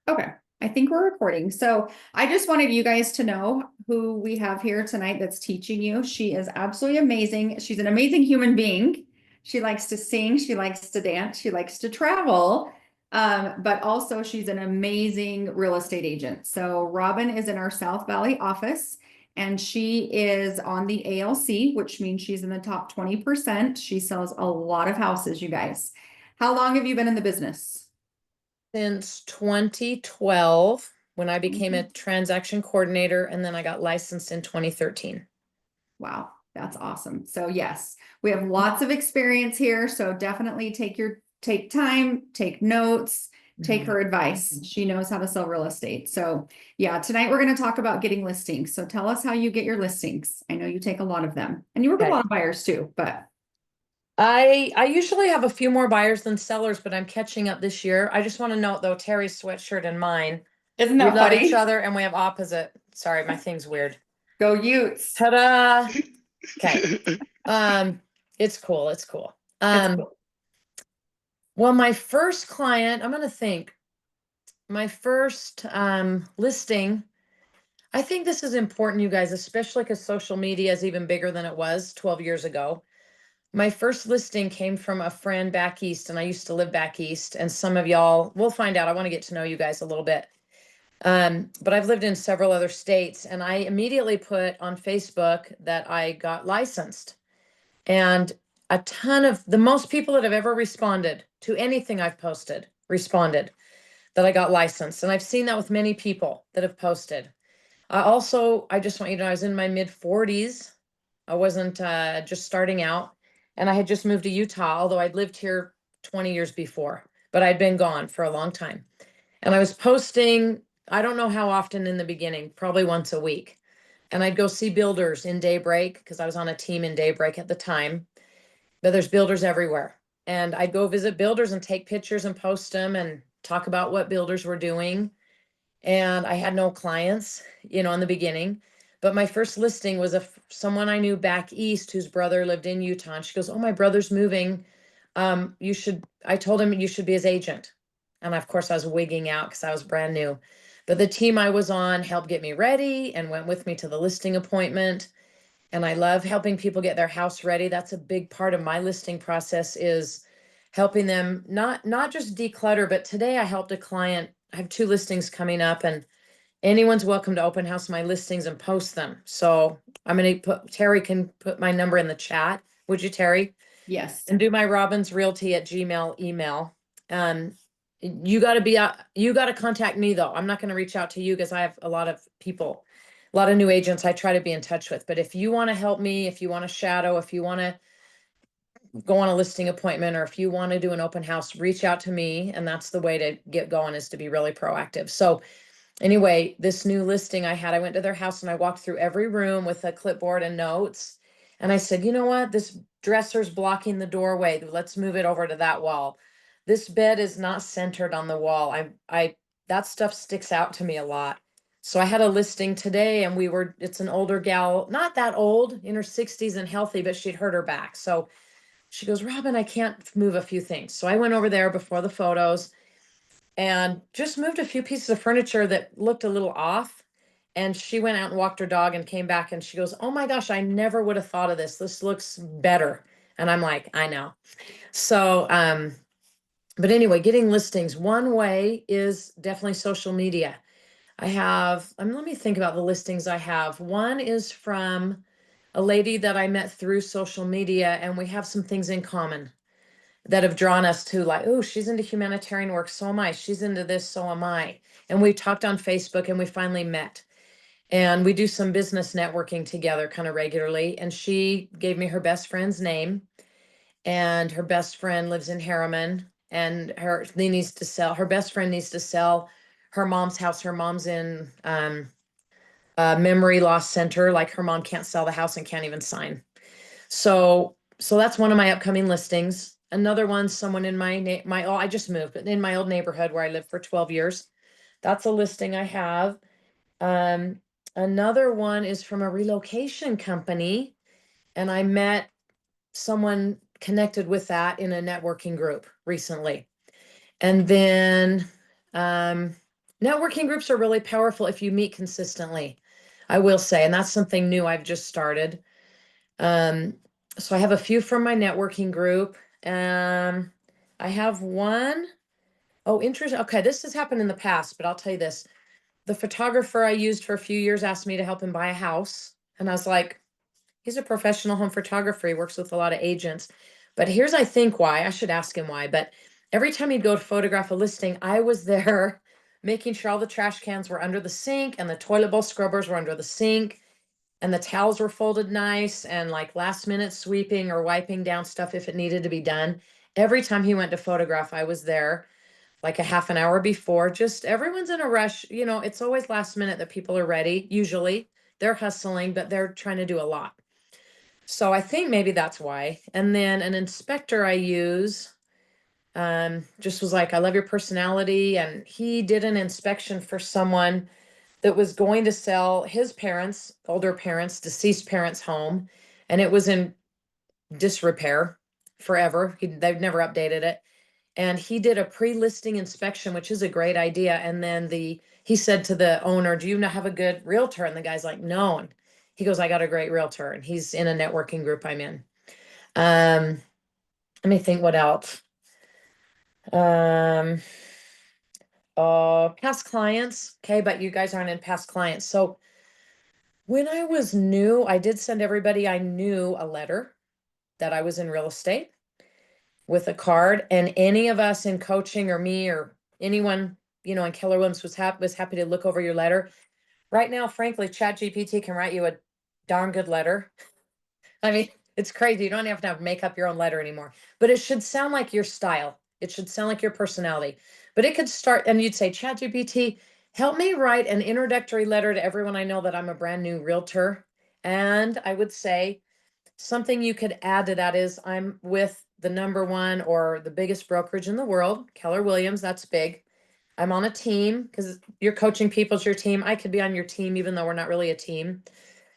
Okay, I think we're recording. So I just wanted you guys to know who we have here tonight that's teaching you. She is absolutely amazing. She's an amazing human being. She likes to sing, she likes to dance, she likes to travel. But also she's an amazing real estate agent. So Robyn is in our South Valley office and she is on the ALC, which means she's in the top 20%. She sells a lot of houses, you guys. How long have you been in the business? Since 2012, when I became a transaction coordinator, and then I got licensed in 2013. Wow, that's awesome. So yes, we have lots of experience here. So definitely take time, take notes, take her advice. She knows how to sell real estate. So yeah, tonight we're going to talk about getting listings. So tell us how you get your listings. I know you take a lot of them and you work with a Okay. lot of buyers too, but I usually have a few more buyers than sellers, but I'm catching up this year. I just want to note though, Teri's sweatshirt and mine, isn't we that love each funny? other and we have opposite. Sorry, my thing's weird. Go Utes. Ta-da! Okay. Um, it's cool. It's cool. It's cool. Well, my first client, I'm gonna think, my first listing. I think this is important, you guys, especially because social media is even bigger than it was 12 years ago. My first listing came from a friend back east, and I used to live back east. And some of y'all, we'll find out. I want to get to know you guys a little bit. But I've lived in several other states, and I immediately put on Facebook that I got licensed. And a ton of the most people that have ever responded to anything I've posted responded that I got licensed. And I've seen that with many people that have posted. I just want you to know, I was in my mid 40s. I wasn't just starting out, and I had just moved to Utah, although I'd lived here 20 years before, but I'd been gone for a long time. And I was posting, I don't know how often in the beginning, probably once a week. And I'd go see builders in Daybreak because I was on a team in Daybreak at the time, but there's builders everywhere. And I'd go visit builders and take pictures and post them and talk about what builders were doing. And I had no clients, in the beginning. But my first listing was someone I knew back east whose brother lived in Utah. And she goes, "Oh, my brother's moving. I told him you should be his agent." And of course, I was wigging out because I was brand new. But the team I was on helped get me ready and went with me to the listing appointment. And I love helping people get their house ready. That's a big part of my listing process is helping them not just declutter, but today I helped a client. I have two listings coming up, and anyone's welcome to open house my listings and post them. So I'm going to Teri can put my number in the chat. Would you, Teri? Yes. And do my robinsrealty@gmail email. Um, you got to contact me though. I'm not going to reach out to you because I have a lot of people, a lot of new agents I try to be in touch with. But if you want to help me, if you want to shadow, if you want to go on a listing appointment, or if you want to do an open house, reach out to me. And that's the way to get going, is to be really proactive. So anyway, this new listing I went to their house and I walked through every room with a clipboard and notes. And I said, you know what? This dresser's blocking the doorway. Let's move it over to that wall. This bed is not centered on the wall. That stuff sticks out to me a lot. So I had a listing today, and it's an older gal, not that old, in her 60s and healthy, but she'd hurt her back. So she goes, "Robyn, I can't move a few things." So I went over there before the photos and just moved a few pieces of furniture that looked a little off. And she went out and walked her dog and came back and she goes, "Oh my gosh, I never would have thought of this. This looks better." And I'm like, I know. So, but anyway, getting listings. One way is definitely social media. Let me think about the listings I have. One is from a lady that I met through social media, and we have some things in common that have drawn us to, like, oh, she's into humanitarian work, so am I. She's into this, so am I. And we talked on Facebook and we finally met. And we do some business networking together kind of regularly. And she gave me her best friend's name. And her best friend lives in Harriman. And her best friend needs to sell her mom's house. Her mom's in a memory loss center. Like, her mom can't sell the house and can't even sign. So that's one of my upcoming listings. Another one, someone in I just moved, but in my old neighborhood where I lived for 12 years. That's a listing I have. Um, Another one is from a relocation company, and I met someone connected with that in a networking group recently. And then networking groups are really powerful if you meet consistently, I will say, and that's something new I've just started. Um, so I have a few from my networking group. I have one. Oh, interesting. Okay, this has happened in the past, but I'll tell you this. The photographer I used for a few years asked me to help him buy a house. And I was like, he's a professional home photographer. He works with a lot of agents. But here's, I think, why. I should ask him why. But every time he'd go to photograph a listing, I was there making sure all the trash cans were under the sink and the toilet bowl scrubbers were under the sink and the towels were folded nice and like last minute sweeping or wiping down stuff if it needed to be done. Every time he went to photograph, I was there like a half an hour before. Just everyone's in a rush. You know, it's always last minute that people are ready. Usually they're hustling, but they're trying to do a lot. So I think maybe that's why. And then an inspector I use just was like, I love your personality. And he did an inspection for someone that was going to sell his parents, older parents, deceased parents' home. And it was in disrepair forever. They've never updated it. And he did a pre-listing inspection, which is a great idea. And then he said to the owner, do you not have a good realtor? And the guy's like, no. And he goes, I got a great realtor. And he's in a networking group I'm in. Um, Let me think what else. Um, Past clients. Okay, but you guys aren't in past clients. So when I was new, I did send everybody I knew a letter that I was in real estate with a card. And any of us in coaching or me or anyone, you know, in Keller Williams was happy to look over your letter. Right now, frankly, ChatGPT can write you a darn good letter. I mean, it's crazy. You don't have to make up your own letter anymore, but it should sound like your style. It should sound like your personality. But it could start, and you'd say, ChatGPT, help me write an introductory letter to everyone I know that I'm a brand new realtor. And I would say something you could add to that is I'm with the number one or the biggest brokerage in the world, Keller Williams. That's big. I'm on a team because you're coaching people as your team. I could be on your team, even though we're not really a team,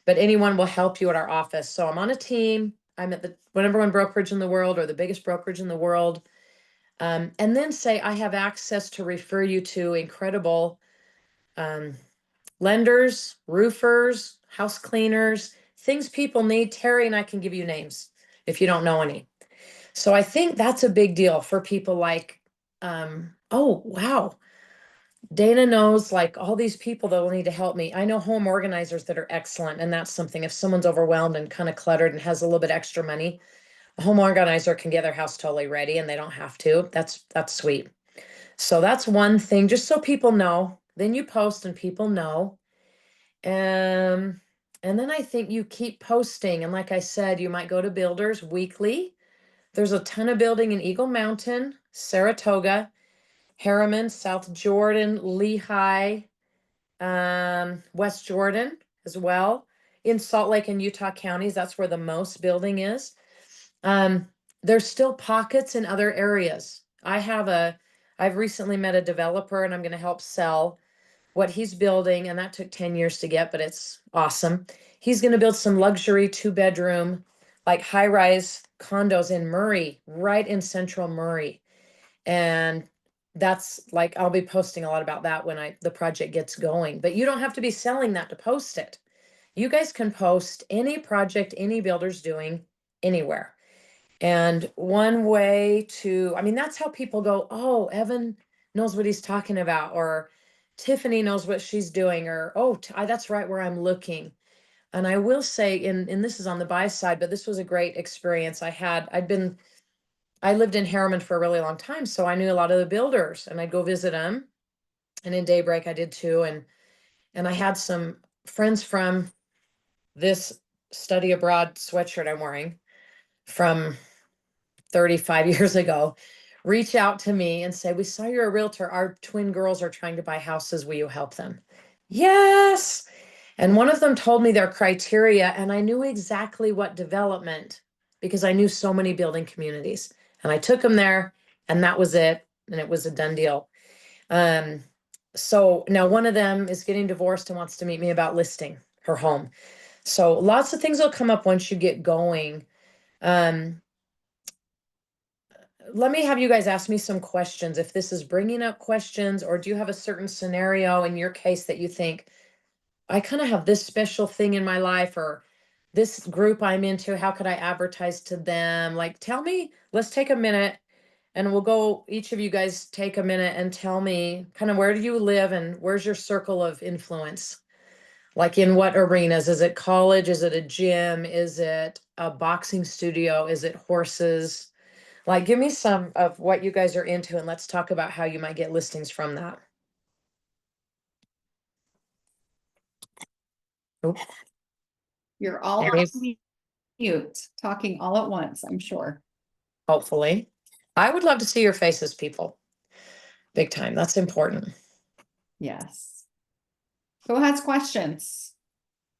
but anyone will help you at our office. So I'm on a team. I'm at the number one brokerage in the world or the biggest brokerage in the world. And then say I have access to refer you to incredible um, lenders, roofers, house cleaners, things people need. Teri and I can give you names if you don't know any. So I think that's a big deal for people like, oh, wow. Dana knows like all these people that will need to help me. I know home organizers that are excellent. And that's something if someone's overwhelmed and kind of cluttered and has a little bit extra money, a home organizer can get their house totally ready and they don't have to. That's sweet. So that's one thing, just so people know. Then you post and people know. And then I think you keep posting. And like I said, you might go to builders weekly. There's a ton of building in Eagle Mountain, Saratoga, Harriman, South Jordan, Lehigh, West Jordan as well. In Salt Lake and Utah counties, that's where the most building is. There's still pockets in other areas. I've recently met a developer and I'm going to help sell what he's building, and that took 10 years to get, but it's awesome. He's going to build some luxury 2-bedroom, like high-rise condos in Murray, right in central Murray. And that's like, I'll be posting a lot about that when the project gets going, but you don't have to be selling that to post it. You guys can post any project any builder's doing anywhere. And one way I mean, that's how people go, oh, Evan knows what he's talking about, or Tiffany knows what she's doing, or, oh, that's right where I'm looking. And I will say, and this is on the buy side, but this was a great experience I had. I lived in Harriman for a really long time, so I knew a lot of the builders and I'd go visit them. And in Daybreak I did too. And I had some friends from this study abroad sweatshirt I'm wearing from 35 years ago reach out to me and say, we saw you're a realtor. Our twin girls are trying to buy houses. Will you help them? Yes. And one of them told me their criteria, and I knew exactly what development because I knew so many building communities. And I took them there, and that was it. And it was a done deal. So now one of them is getting divorced and wants to meet me about listing her home. So lots of things will come up once you get going. let me have you guys ask me some questions. If this is bringing up questions, or do you have a certain scenario in your case that you think, I kind of have this special thing in my life, or this group I'm into, how could I advertise to them? Like, tell me, let's take a minute and we'll go, each of you guys take a minute and tell me kind of where do you live and where's your circle of influence? Like in what arenas? Is it college? Is it a gym? Is it a boxing studio? Is it horses? Like, give me some of what you guys are into and let's talk about how you might get listings from that. Oop, You're all there on is- mute, talking all at once, I'm sure. Hopefully. I would love to see your faces, people. Big time. That's important. Yes. Who has questions?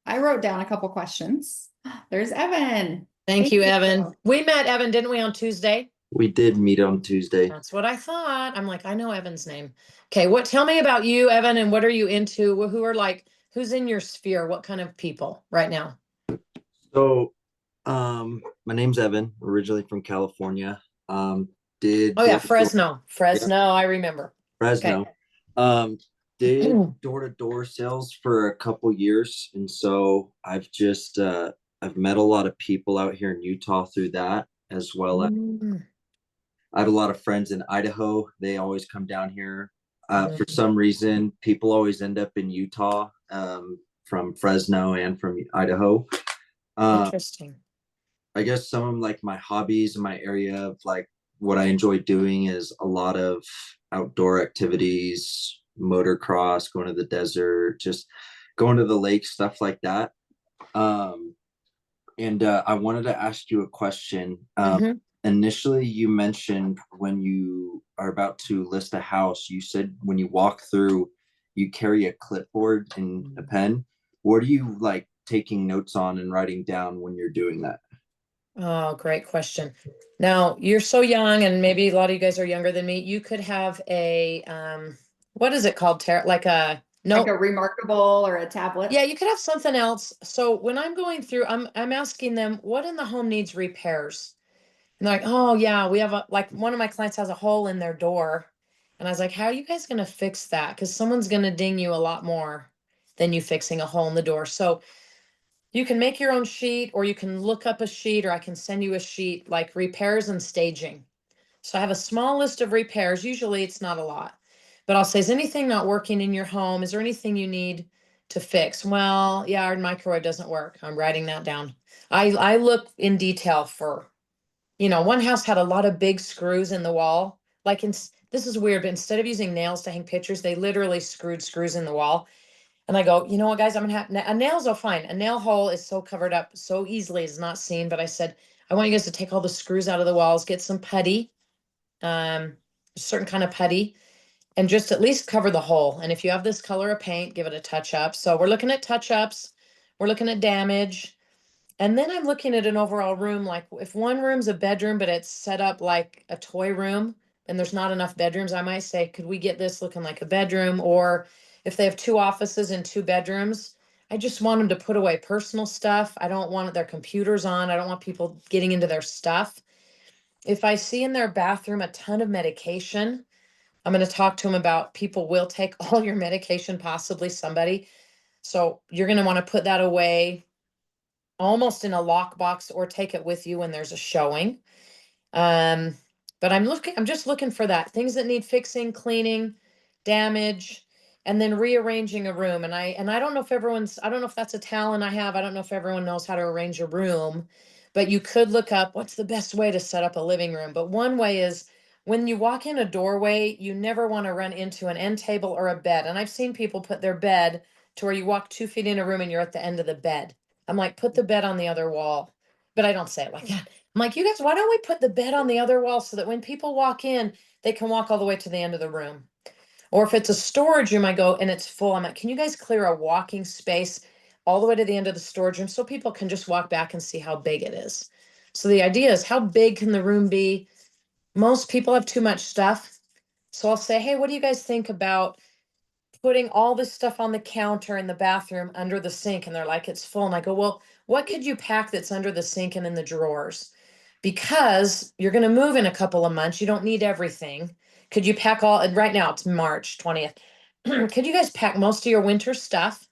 I wrote down a couple questions. There's Evan. Thank you, Evan. We met Evan, didn't we, on Tuesday? We did meet on Tuesday. That's what I thought. I'm like, I know Evan's name. Okay, tell me about you, Evan, and what are you into? Who are like, who's in your sphere? What kind of people right now? So, my name's Evan, originally from California. Did Oh yeah, door-to-door- Fresno, I remember. Fresno. Did door-to-door sales for a couple years, and so I've just I've met a lot of people out here in Utah through that, as well as Mm, I have a lot of friends in Idaho. They always come down here. For mm, some reason, people always end up in Utah, from Fresno and from Idaho. interesting. I guess some of like my hobbies in my area of like what I enjoy doing is a lot of outdoor activities, motocross, going to the desert, just going to the lake, stuff like that. Um, and I wanted to ask you a question. Mhm. Initially, you mentioned when you are about to list a house, you said when you walk through, you carry a clipboard and a pen. What are you like taking notes on and writing down when you're doing that? Oh, great question. Now, you're so young, and maybe a lot of you guys are younger than me. You could have a, what is it called, Tara? Like a, no, Like a remarkable or a tablet? yeah, you could have something else. So when I'm going through, I'm asking them, what in the home needs repairs? And they're like, oh yeah, we have like one of my clients has a hole in their door. And I was like, how are you guys gonna fix that? Because someone's gonna ding you a lot more than you fixing a hole in the door. So you can make your own sheet, or you can look up a sheet, or I can send you a sheet like repairs and staging. So I have a small list of repairs. Usually it's not a lot, but I'll say, is anything not working in your home? Is there anything you need to fix? Well, yeah, our microwave doesn't work. I'm writing that down. I look in detail for, one house had a lot of big screws in the wall. Like this is weird, but instead of using nails to hang pictures, they literally screwed screws in the wall. And I go, you know what, guys, I'm gonna have a nails are fine. A nail hole is so covered up so easily, it's not seen. But I said, I want you guys to take all the screws out of the walls, get some putty, a certain kind of putty, and just at least cover the hole. And if you have this color of paint, give it a touch up. So we're looking at touch ups, we're looking at damage. And then I'm looking at an overall room, like if one room's a bedroom, but it's set up like a toy room and there's not enough bedrooms, I might say, could we get this looking like a bedroom? Or if they have two offices and two bedrooms, I just want them to put away personal stuff. I don't want their computers on. I don't want people getting into their stuff. If I see in their bathroom a ton of medication, I'm going to talk to them about people will take all your medication, possibly somebody. So you're going to want to put that away almost in a lockbox or take it with you when there's a showing. Um, but I'm just looking for that. Things that need fixing, cleaning, damage, and then rearranging a room. And I don't know if I don't know if that's a talent I have. I don't know if everyone knows how to arrange a room, but you could look up what's the best way to set up a living room. But one way is when you walk in a doorway, you never want to run into an end table or a bed. And I've seen people put their bed to where you walk 2 feet in a room and you're at the end of the bed. I'm like, put the bed on the other wall. But I don't say it like that. I'm like, you guys, why don't we put the bed on the other wall so that when people walk in, they can walk all the way to the end of the room? Or if it's a storage room, I go and it's full. I'm like, can you guys clear a walking space all the way to the end of the storage room so people can just walk back and see how big it is? So the idea is, how big can the room be? Most people have too much stuff. So I'll say, hey, what do you guys think about putting all this stuff on the counter in the bathroom under the sink? And they're like, it's full. And I go, well, what could you pack that's under the sink and in the drawers? because you're going to move in a couple of months. You don't need everything. Could you pack all, and right now it's March 20th. Could you guys pack most of your winter stuff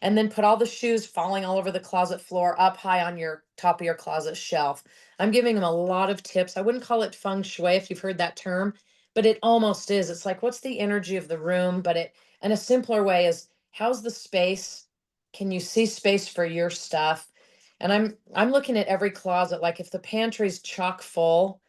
and then put all the shoes falling all over the closet floor up high on your top of your closet shelf? I'm giving them a lot of tips. I wouldn't call it feng shui if you've heard that term, but it almost is. It's like, what's the energy of the room? But it, and a simpler way is, how's the space? Can you see space for your stuff? And I'm looking at every closet. Like if the pantry's chock full,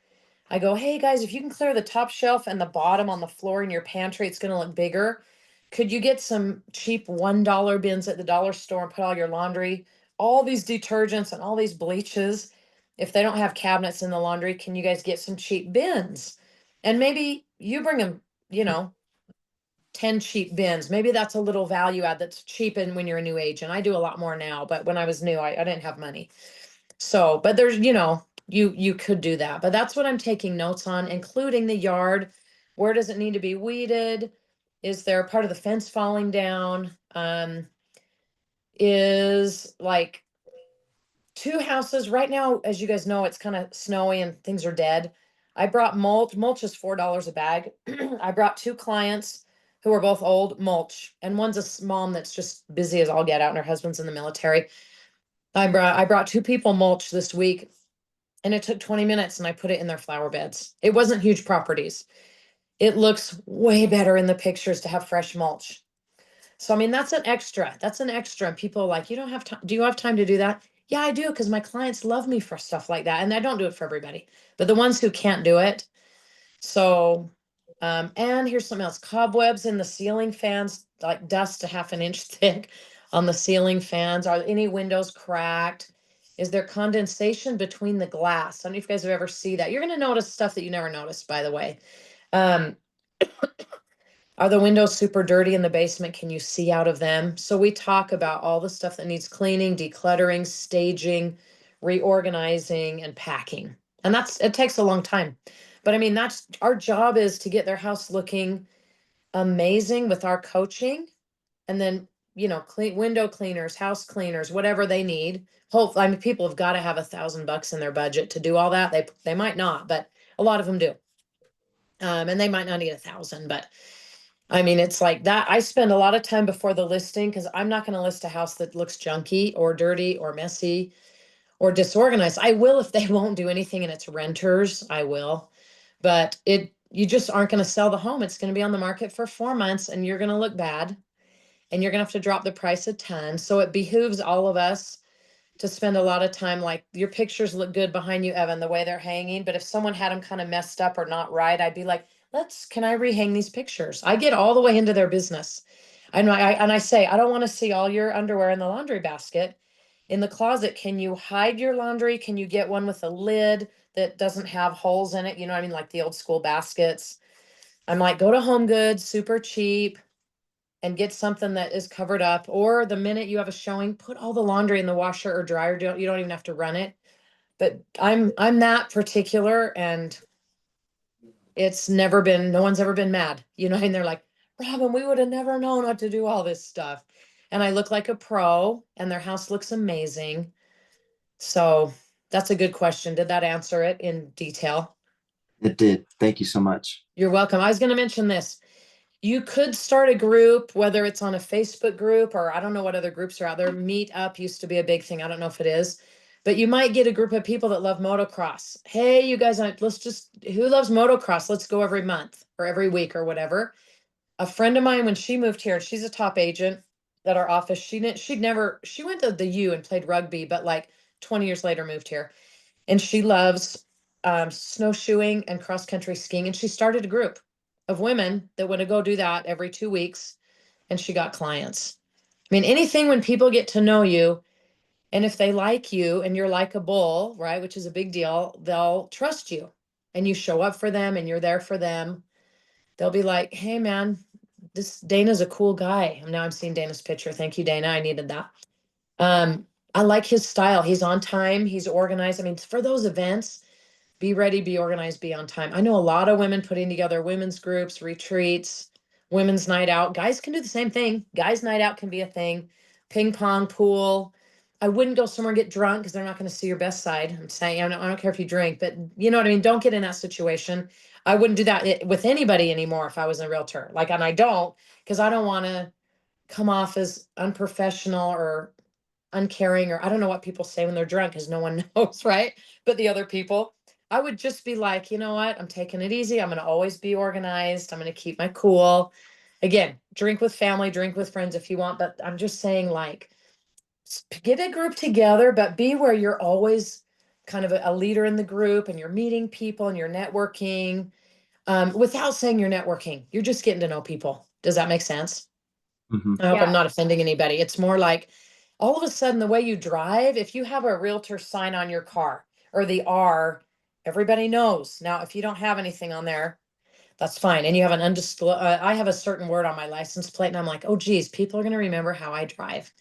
I go, hey guys, if you can clear the top shelf and the bottom on the floor in your pantry, it's gonna look bigger. Could you get some cheap $1 bins at the dollar store and put all your laundry, all these detergents and all these bleaches? If they don't have cabinets in the laundry, can you guys get some cheap bins? And maybe you bring them, 10 cheap bins. Maybe that's a little value add that's cheap and when you're a new agent. I do a lot more now, but when I was new, I didn't have money. So, but there's, you could do that, but that's what I'm taking notes on, including the yard. Where does it need to be weeded? Is there a part of the fence falling down? Is like two houses right now, as you guys know, it's kind of snowy and things are dead. I brought mulch. Mulch is $4 a bag. I brought two clients who are both old mulch, and one's a mom that's just busy as all get out, and her husband's in the military. I brought two people mulch this week, and it took 20 minutes, and I put it in their flower beds. It wasn't huge properties. It looks way better in the pictures to have fresh mulch. So, I mean, that's an extra. That's an extra. And people are like, you don't have time. Do you have time to do that? Yeah, I do, because my clients love me for stuff like that. And I don't do it for everybody, but the ones who can't do it. So, and here's something else. Cobwebs in the ceiling fans, like dust a half an inch thick on the ceiling fans. Are any windows cracked? Is there condensation between the glass? I don't know if you guys have ever seen that. You're going to notice stuff that you never noticed, by the way. Um, are the windows super dirty in the basement? Can you see out of them? So we talk about all the stuff that needs cleaning, decluttering, staging, reorganizing, and packing. And it takes a long time. But I mean, that's our job, is to get their house looking amazing with our coaching. And then, clean window cleaners, house cleaners, whatever they need. I mean, people have got to have $1,000 in their budget to do all that. They might not, but a lot of them do. And they might not need 1,000, but I mean, it's like that. I spend a lot of time before the listing, because I'm not going to list a house that looks junky or dirty or messy or disorganized. I will if they won't do anything and it's renters, I will. But you just aren't going to sell the home. It's going to be on the market for 4 months and you're going to look bad and you're going to have to drop the price a ton. So it behooves all of us to spend a lot of time. Like, your pictures look good behind you, Evan, the way they're hanging. But if someone had them kind of messed up or not right, I'd be like, can I rehang these pictures? I get all the way into their business. And I say, I don't want to see all your underwear in the laundry basket. In the closet, can you hide your laundry? Can you get one with a lid that doesn't have holes in it? You know what I mean? Like the old school baskets. I'm like, go to Home Goods, super cheap, and get something that is covered up. Or the minute you have a showing, put all the laundry in the washer or dryer. You don't even have to run it. But I'm that particular, and no one's ever been mad, and they're like, Robyn, we would have never known how to do all this stuff. And I look like a pro, and their house looks amazing. So that's a good question. Did that answer it in detail? It did. Thank you so much. You're welcome. I was going to mention this. You could start a group, whether it's on a Facebook group, or I don't know what other groups are out there. Meetup used to be a big thing. I don't know if it is, but you might get a group of people that love motocross. Hey, you guys, who loves motocross? Let's go every month or every week or whatever. A friend of mine, when she moved here, she's a top agent at our office. She went to the U and played rugby, but like 20 years later moved here, and she loves snowshoeing and cross country skiing. And she started a group of women that want to go do that every 2 weeks. And she got clients. I mean, anything when people get to know you, and if they like you and you're likable, right, which is a big deal, they'll trust you and you show up for them and you're there for them. They'll be like, hey man, this Dana's a cool guy. And now I'm seeing Dana's picture. Thank you, Dana. I needed that. I like his style. He's on time. He's organized. I mean, for those events, be ready, be organized, be on time. I know a lot of women putting together women's groups, retreats, women's night out. Guys can do the same thing. Guys' night out can be a thing. Ping pong, pool, I wouldn't go somewhere and get drunk because they're not going to see your best side. I'm saying, I don't care if you drink, but you know what I mean? Don't get in that situation. I wouldn't do that with anybody anymore if I was a realtor. Like, and I don't, because I don't want to come off as unprofessional or uncaring, or I don't know what people say when they're drunk because no one knows, right? But the other people, I would just be like, you know what? I'm taking it easy. I'm going to always be organized. I'm going to keep my cool. Again, drink with family, drink with friends if you want, but I'm just saying, like, get a group together, but be where you're always kind of a leader in the group and you're meeting people and you're networking, without saying you're networking. You're just getting to know people. Does that make sense? Mhm. I hope I'm Yeah. not offending anybody. It's more like all of a sudden the way you drive, if you have a realtor sign on your car or the R, everybody knows. Now, if you don't have anything on there, that's fine. And you have an undisclosed, I have a certain word on my license plate and I'm like, oh geez, people are going to remember how I drive.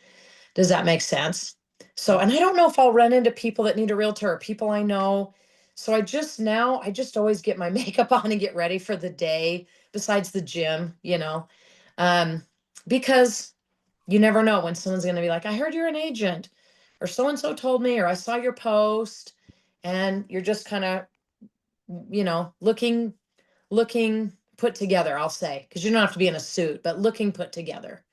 Does that make sense? So, and I don't know if I'll run into people that need a realtor or people I know. So I just always get my makeup on and get ready for the day besides the gym, um, because you never know when someone's going to be like, I heard you're an agent or so-and-so told me, or I saw your post, and you're just kind of, looking put together, I'll say, because you don't have to be in a suit, but looking put together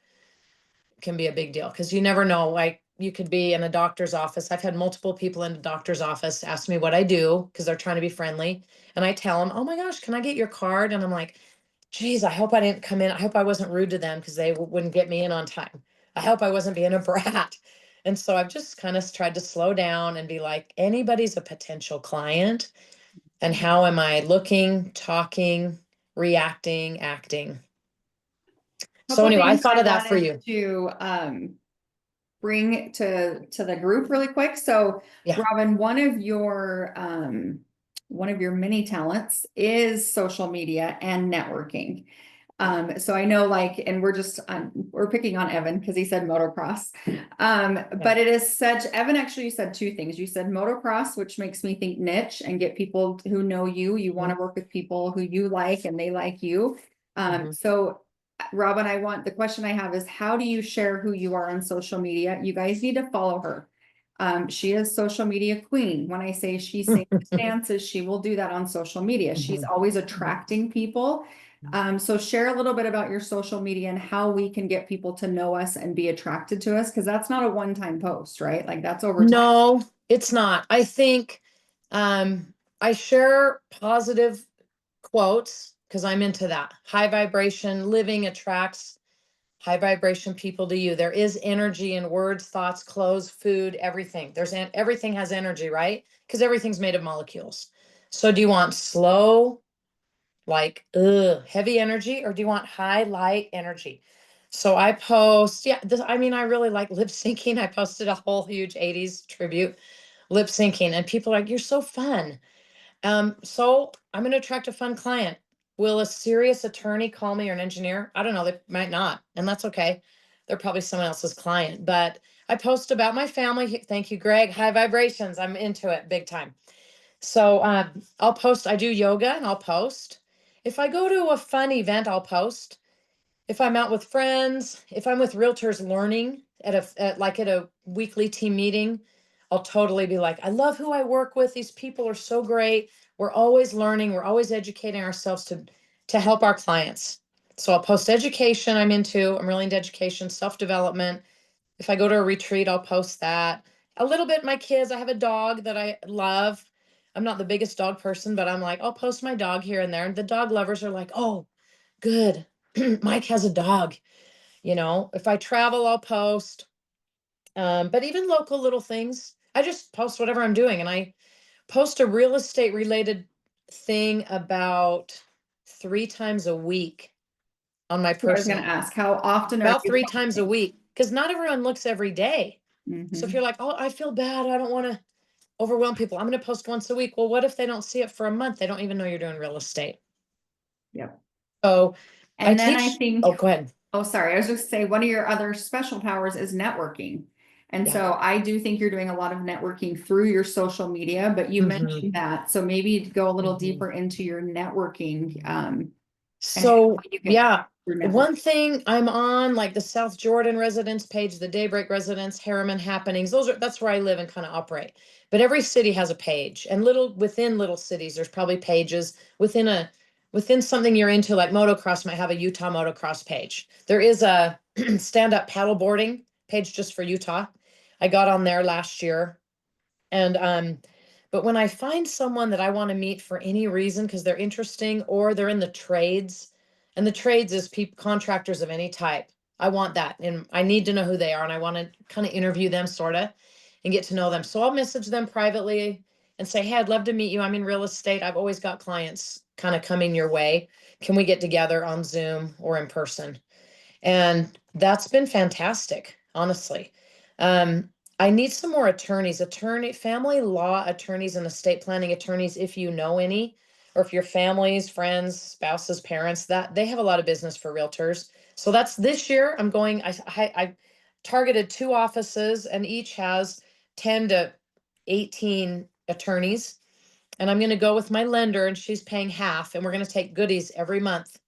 can be a big deal because you never know. Like, you could be in a doctor's office. I've had multiple people in the doctor's office ask me what I do because they're trying to be friendly. And I tell them, oh my gosh, can I get your card? And I'm like, geez, I hope I didn't come in. I hope I wasn't rude to them because they wouldn't get me in on time. I hope I wasn't being a brat. And so I've just kind of tried to slow down and be like, anybody's a potential client. And how am I looking, talking, reacting, acting? So Couple anyway, I things thought I of that for wanted you. to bring to the group really quick. So Yeah. Robyn, one of your many talents is social media and networking. So I know, like, and we're picking on Evan because he said motocross. But it is such, Evan, actually, you said two things. You said motocross, which makes me think niche and get people who know you. You want to work with people who you like and they like you. Mhm. So Robyn, the question I have is, how do you share who you are on social media? You guys need to follow her. She is social media queen. When I say she sings, dances, she will do that on social media. She's Mhm. always attracting people. So share a little bit about your social media and how we can get people to know us and be attracted to us. Cause that's not a one-time post, right? Like, that's over time. No, it's not. I think I share positive quotes because I'm into that. High vibration living attracts high vibration people to you. There is energy in words, thoughts, clothes, food, everything. Everything has energy, right? Because everything's made of molecules. So do you want slow, like heavy energy, or do you want high light energy? So I post, yeah, I really like lip syncing. I posted a whole huge 80s tribute lip syncing, and people are like, you're so fun. So I'm going to attract a fun client. Will a serious attorney call me, or an engineer? I don't know. They might not, and that's okay. They're probably someone else's client. But I post about my family. Thank you, Greg. High vibrations. I'm into it big time. So I'll post. I do yoga, and I'll post. If I go to a fun event, I'll post. If I'm out with friends, if I'm with realtors learning at a weekly team meeting, I'll totally be like, I love who I work with. These people are so great. We're always learning. We're always educating ourselves to help our clients. So I'll post education. I'm really into education, self-development. If I go to a retreat, I'll post that. A little bit my kids. I have a dog that I love. I'm not the biggest dog person, but I'm like, I'll post my dog here and there. And the dog lovers are like, oh, good. Mike has a dog. If I travel, I'll post. But even local little things, I just post whatever I'm doing. And I post a real estate related thing about 3 times a week on my I was going to personal, ask, how often are about you 3 times a posting? week, because not everyone looks every day. So if Mhm. you're like, oh, I feel bad, I don't want to overwhelm people, I'm going to post once a week. Well, what if they don't see it for a month? They don't even know you're doing real estate. Yep. So I And then I teach, think, oh, go ahead. oh, sorry, I was just say one of your other special powers is networking. And Yeah. so I do think you're doing a lot of networking through your social media, but you Mhm. mentioned that. So maybe go a little Mhm. deeper into your networking, and how So you can. yeah, your network. One thing I'm on, like the South Jordan residence page, the Daybreak residence, Harriman happenings. That's where I live and kind of operate. But every city has a page, and within little cities, there's probably pages within something you're into, like motocross might have a Utah motocross page. There is a stand-up paddleboarding page just for Utah. I got on there last year. And but when I find someone that I want to meet for any reason because they're interesting or they're in the trades, and the trades is people contractors of any type. I want that, and I need to know who they are, and I want to kind of interview them sort of and get to know them. So I'll message them privately and say, "Hey, I'd love to meet you. I'm in real estate. I've always got clients kind of coming your way. Can we get together on Zoom or in person?" And that's been fantastic, honestly. Um, I need some more family law attorneys and estate planning attorneys, if you know any, or if your families, friends, spouses, parents, that they have a lot of business for realtors. So that's this year. I targeted 2 offices and each has 10 to 18 attorneys. And I'm going to go with my lender and she's paying half, and we're going to take goodies every month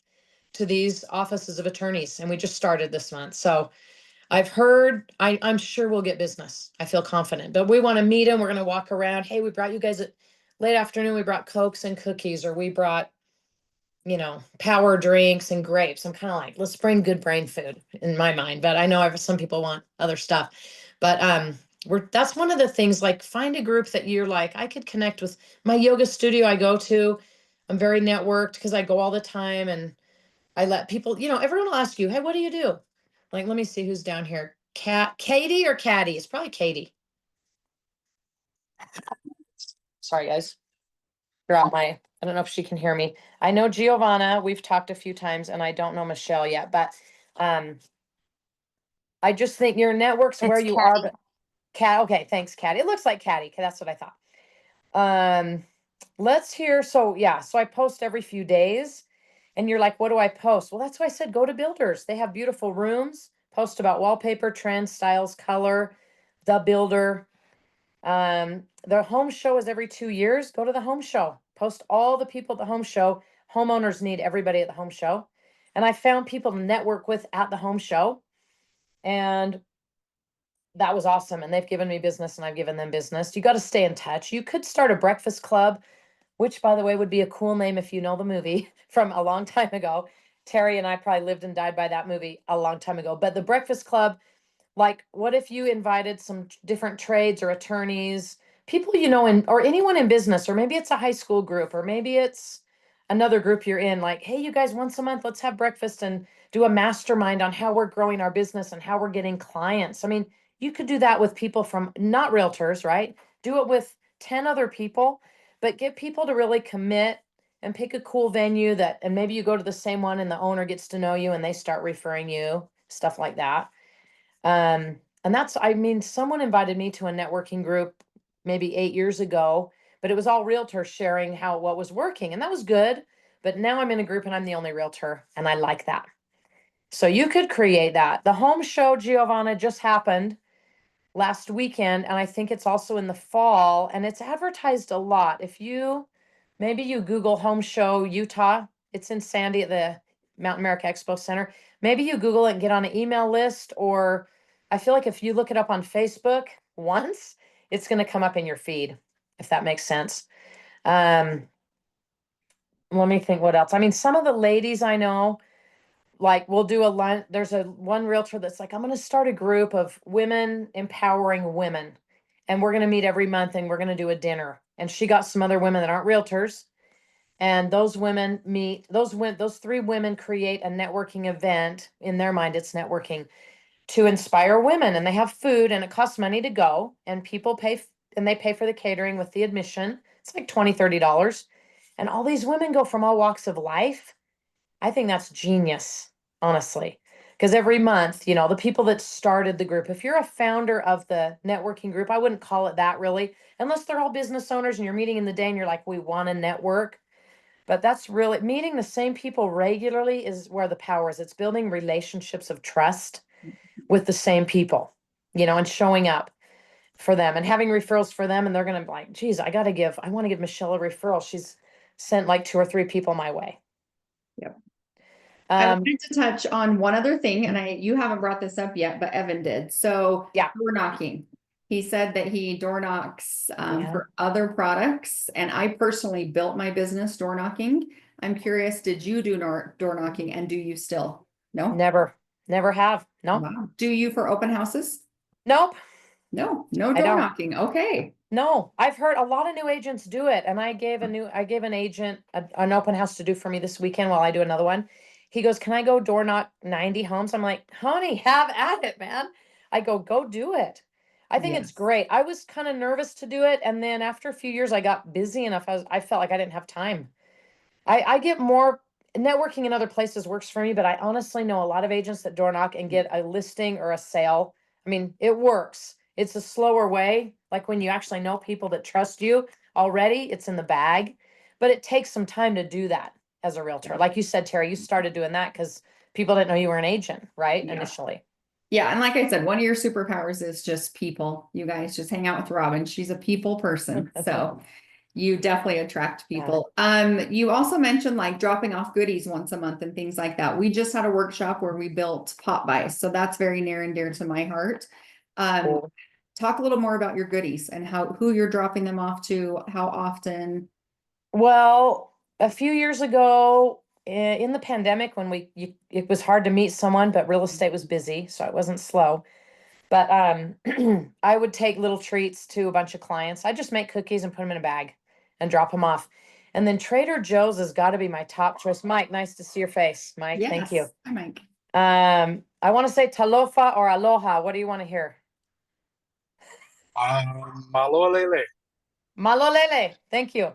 to these offices of attorneys. And we just started this month. So I've heard, I'm sure we'll get business. I feel confident, but we want to meet them. We're going to walk around. Hey, we brought you guys at late afternoon. We brought Cokes and cookies, or we brought, power drinks and grapes. I'm kind of like, let's bring good brain food in my mind, but I know some people want other stuff, but, that's one of the things, like find a group that you're like, I could connect with. My yoga studio I go to. I'm very networked because I go all the time, and I let people, everyone will ask you, hey, what do you do? Like, let me see who's down here. Katie or Caddy? It's probably Katie. Sorry, guys. I don't know if she can hear me. I know Giovanna, we've talked a few times, and I don't know Michelle yet, but I just think your network's where It's you Caddy. are. But okay, thanks, Caddy. It looks like Caddy. Okay, that's what I thought. Let's hear. So yeah, so I post every few days. And you're like, what do I post? Well, that's why I said go to builders. They have beautiful rooms. Post about wallpaper, trends, styles, color, the builder. The home show is every 2 years. Go to the home show. Post all the people at the home show. Homeowners need everybody at the home show. And I found people to network with at the home show. And that was awesome. And they've given me business and I've given them business. You got to stay in touch. You could start a breakfast club, which by the way would be a cool name if you know the movie from a long time ago. Teri and I probably lived and died by that movie a long time ago. But the Breakfast Club, like, what if you invited some different trades or attorneys, people or anyone in business, or maybe it's a high school group, or maybe it's another group you're in, like, hey, you guys, once a month, let's have breakfast and do a mastermind on how we're growing our business and how we're getting clients. I mean, you could do that with people from not realtors, right? Do it with 10 other people, but get people to really commit and pick a cool venue and maybe you go to the same one and the owner gets to know you and they start referring you, stuff like that. And someone invited me to a networking group maybe 8 years ago, but it was all realtors sharing what was working, and that was good. But now I'm in a group and I'm the only realtor, and I like that. So you could create that. The home show, Giovanna, just happened last weekend, and I think it's also in the fall, and it's advertised a lot. Maybe you Google home show Utah, it's in Sandy at the Mountain America Expo Center. Maybe you Google it and get on an email list, or I feel like if you look it up on Facebook once, it's going to come up in your feed, if that makes sense. Let me think what else. I mean, some of the ladies I know, like we'll do there's one realtor that's like, I'm going to start a group of women empowering women, and we're going to meet every month and we're going to do a dinner. And she got some other women that aren't realtors, and those women meet, those 3 women create a networking event. In their mind, it's networking to inspire women, and they have food, and it costs money to go, and people and they pay for the catering with the admission. It's like $20-$30. And all these women go from all walks of life. I think that's genius, honestly, because every month, the people that started the group, if you're a founder of the networking group, I wouldn't call it that really, unless they're all business owners and you're meeting in the day and you're like, we want to network. But that's really meeting the same people regularly is where the power is. It's building relationships of trust with the same people, and showing up for them and having referrals for them. And they're going to be like, geez, I want to give Michelle a referral. She's sent like 2 or 3 people my way. Yep. I Um, wanted to touch on one other thing, and you haven't brought this up yet, but Evan did. So yeah, door knocking. He said that he door knocks Yeah. for other products, and I personally built my business door knocking. I'm curious, did you do door knocking, and do you still? No? never have. No, Wow. Do you for open houses? nope, No, no I door don't. knocking. Okay. No, I've heard a lot of new agents do it, and I gave an agent an open house to do for me this weekend while I do another one. He goes, "Can I go door knock 90 homes?" I'm like, "Honey, have at it, man." I go do it. I think it's Yes. great. I was kind of nervous to do it, and then after a few years, I got busy enough. I felt like I didn't have time. I get more networking in other places works for me, but I honestly know a lot of agents that door knock and get a listing or a sale. I mean, it works. It's a slower way. Like when you actually know people that trust you already, it's in the bag, but it takes some time to do that as a realtor. Like you said, Terry, you started doing that because people didn't know you were an agent, right? Yeah. Initially. Yeah, and like I said, one of your superpowers is just people. You guys just hang out with Robyn. She's a people person. So you definitely attract Yeah. people. You also mentioned like dropping off goodies once a month and things like that. We just had a workshop where we built pop buys, so that's very near and dear to my heart. Cool. Talk a little more about your goodies and who you're dropping them off to, how often. Well, a few years ago, in the pandemic, when it was hard to meet someone, but real estate was busy, so it wasn't slow. But I would take little treats to a bunch of clients. I just make cookies and put them in a bag and drop them off. And then Trader Joe's has got to be my top choice. Mike, nice to see your face. Mike, thank you. Yes, hi Mike. I want to say talofa or aloha. What do you want to hear? Malolele. Malolele. Thank you.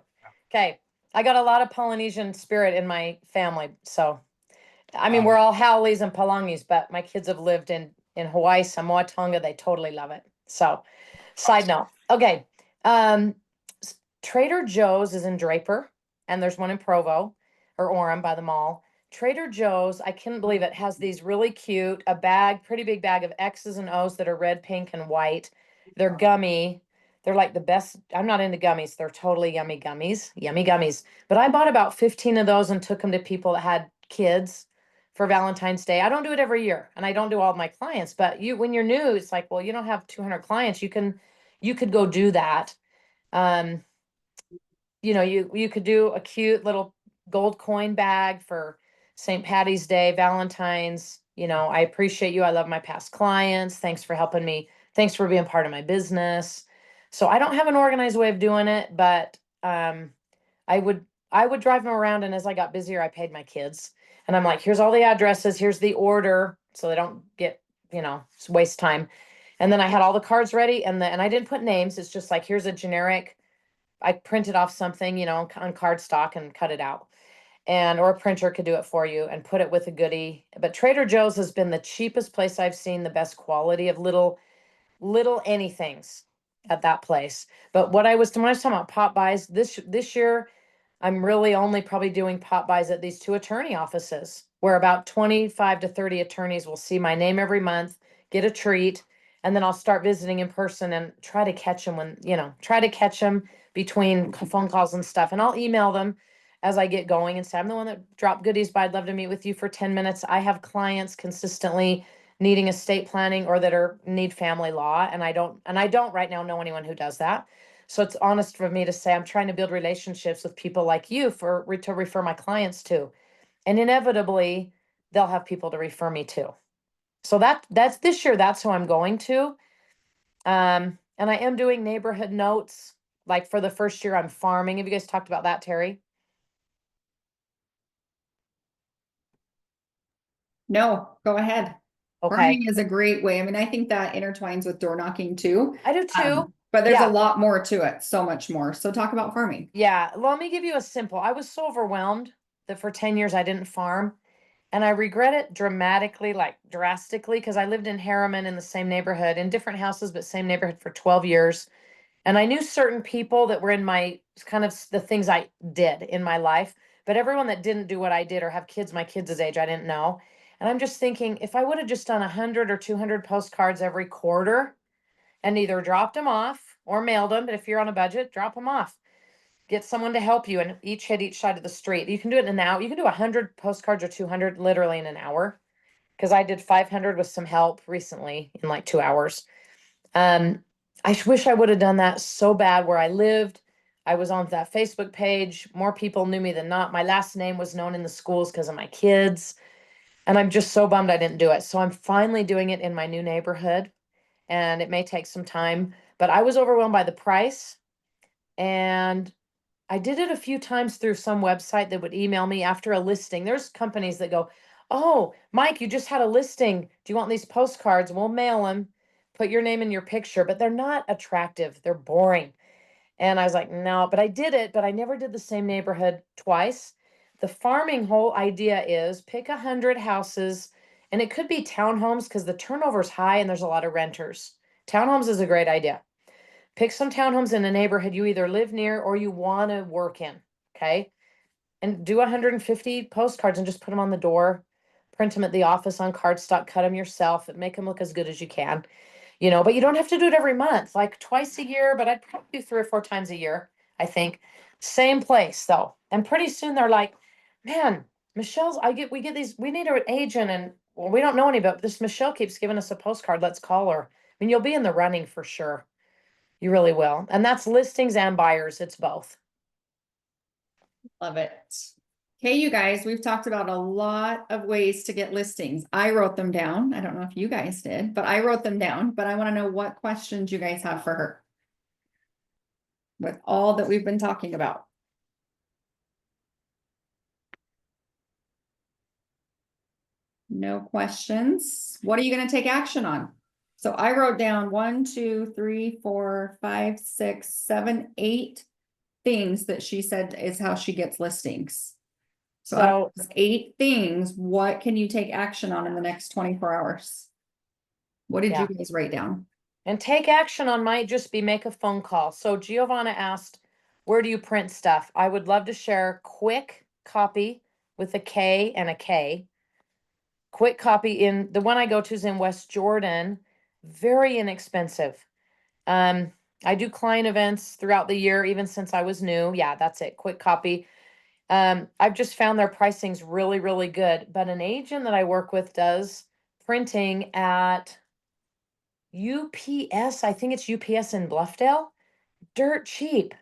Okay. I got a lot of Polynesian spirit in my family. So, I mean, we're all Howleys and Palangis, but my kids have lived in Hawaii, Samoa, Tonga. They totally love it. So, side note. Okay. Um, Trader Joe's is in Draper, and there's one in Provo or Orem by the mall. Trader Joe's, I couldn't believe it, has these really cute, pretty big bag of X's and O's that are red, pink, and white. They're gummy. They're like the best. I'm not into gummies. They're totally yummy gummies. Yummy gummies. But I bought about 15 of those and took them to people that had kids for Valentine's Day. I don't do it every year, and I don't do all of my clients, but when you're new, it's like, well, you don't have 200 clients. You could go do that. Um, you could do a cute little gold coin bag for St. Patty's Day, Valentine's. I appreciate you. I love my past clients. Thanks for helping me. Thanks for being part of my business. So I don't have an organized way of doing it, but I would I would drive them around, and as I got busier, I paid my kids. And I'm like, here's all the addresses, here's the order, so they don't get, waste time. And then I had all the cards ready, and I didn't put names. It's just like, here's a generic. I printed off something, on cardstock and cut it out. Or a printer could do it for you and put it with a goodie. But Trader Joe's has been the cheapest place I've seen, the best quality of little anythings at that place. But when I was talking about pop buys this year, I'm really only probably doing pop buys at these two attorney offices where about 25 to 30 attorneys will see my name every month, get a treat, and then I'll start visiting in person and try to catch them try to catch them between phone calls and stuff. And I'll email them as I get going and say, I'm the one that dropped goodies, but I'd love to meet with you for 10 minutes. I have clients consistently needing estate planning or that need family law. And I don't right now know anyone who does that. So it's honest for me to say I'm trying to build relationships with people like you to refer my clients to. And inevitably they'll have people to refer me to. So that's this year, that's who I'm going to. And I am doing neighborhood notes. Like for the first year I'm farming. Have you guys talked about that, Teri? No, go ahead. Okay. Farming is a great way. I mean, I think that intertwines with door knocking too. I do too. But there's Yeah. a lot more to it, so much more. So talk about farming. Yeah. Let me give you a simple. I was so overwhelmed that for 10 years I didn't farm. And I regret it dramatically, like drastically, because I lived in Harriman in the same neighborhood, in different houses, but same neighborhood for 12 years. And I knew certain people that were in my kind of the things I did in my life, but everyone that didn't do what I did or have kids my kids' age, I didn't know. And I'm just thinking, if I would have just done 100 or 200 postcards every quarter and either dropped them off or mailed them, but if you're on a budget, drop them off. get someone to help you and each hit each side of the street. You can do it in an hour. You can do 100 postcards or 200 literally in an hour. Cause I did 500 with some help recently in like 2 hours. I wish I would have done that so bad where I lived. I was on that Facebook page. More people knew me than not. My last name was known in the schools because of my kids. And I'm just so bummed I didn't do it. So I'm finally doing it in my new neighborhood. And it may take some time, but I was overwhelmed by the price. And I did it a few times through some website that would email me after a listing. There's companies that go, "Oh, Mike, you just had a listing. Do you want these postcards? We'll mail them. Put your name and your picture," but they're not attractive. They're boring. And I was like, no, but I did it, but I never did the same neighborhood twice. The farming whole idea is pick 100 houses, and it could be townhomes because the turnover's high and there's a lot of renters. Townhomes is a great idea. Pick some townhomes in a neighborhood you either live near or you want to work in. Okay. And do 150 postcards and just put them on the door, print them at the office on cardstock, cut them yourself, and make them look as good as you can. But you don't have to do it every month, like twice a year, but I'd probably do 3 or 4 times a year, I think. Same place though. And pretty soon they're like, man, we get these, we need an agent and well, we don't know any, but this Michelle keeps giving us a postcard. Let's call her. I mean, you'll be in the running for sure. You really will. And that's listings and buyers. It's both. Love it. Okay, you guys, we've talked about a lot of ways to get listings. I wrote them down. I don't know if you guys did, but I wrote them down, but I want to know what questions you guys have for her with all that we've been talking about. No questions. What are you going to take action on? So I wrote down 1, 2, 3, 4, 5, 6, 7, 8 things that she said is how she gets listings. So out of those 8 things, what can you take action on in the next 24 hours? What did you guys write down? And take action on might just be make a phone call. So Giovanna asked, where do you print stuff? I would love to share quick copy with a K and a K. Quick copy in the one I go to is in West Jordan. Very inexpensive. I do client events throughout the year, even since I was new. Yeah, that's it. Quick copy. I've just found their pricing's really, really good. But an agent that I work with does printing at UPS. I think it's UPS in Bluffdale. Dirt cheap.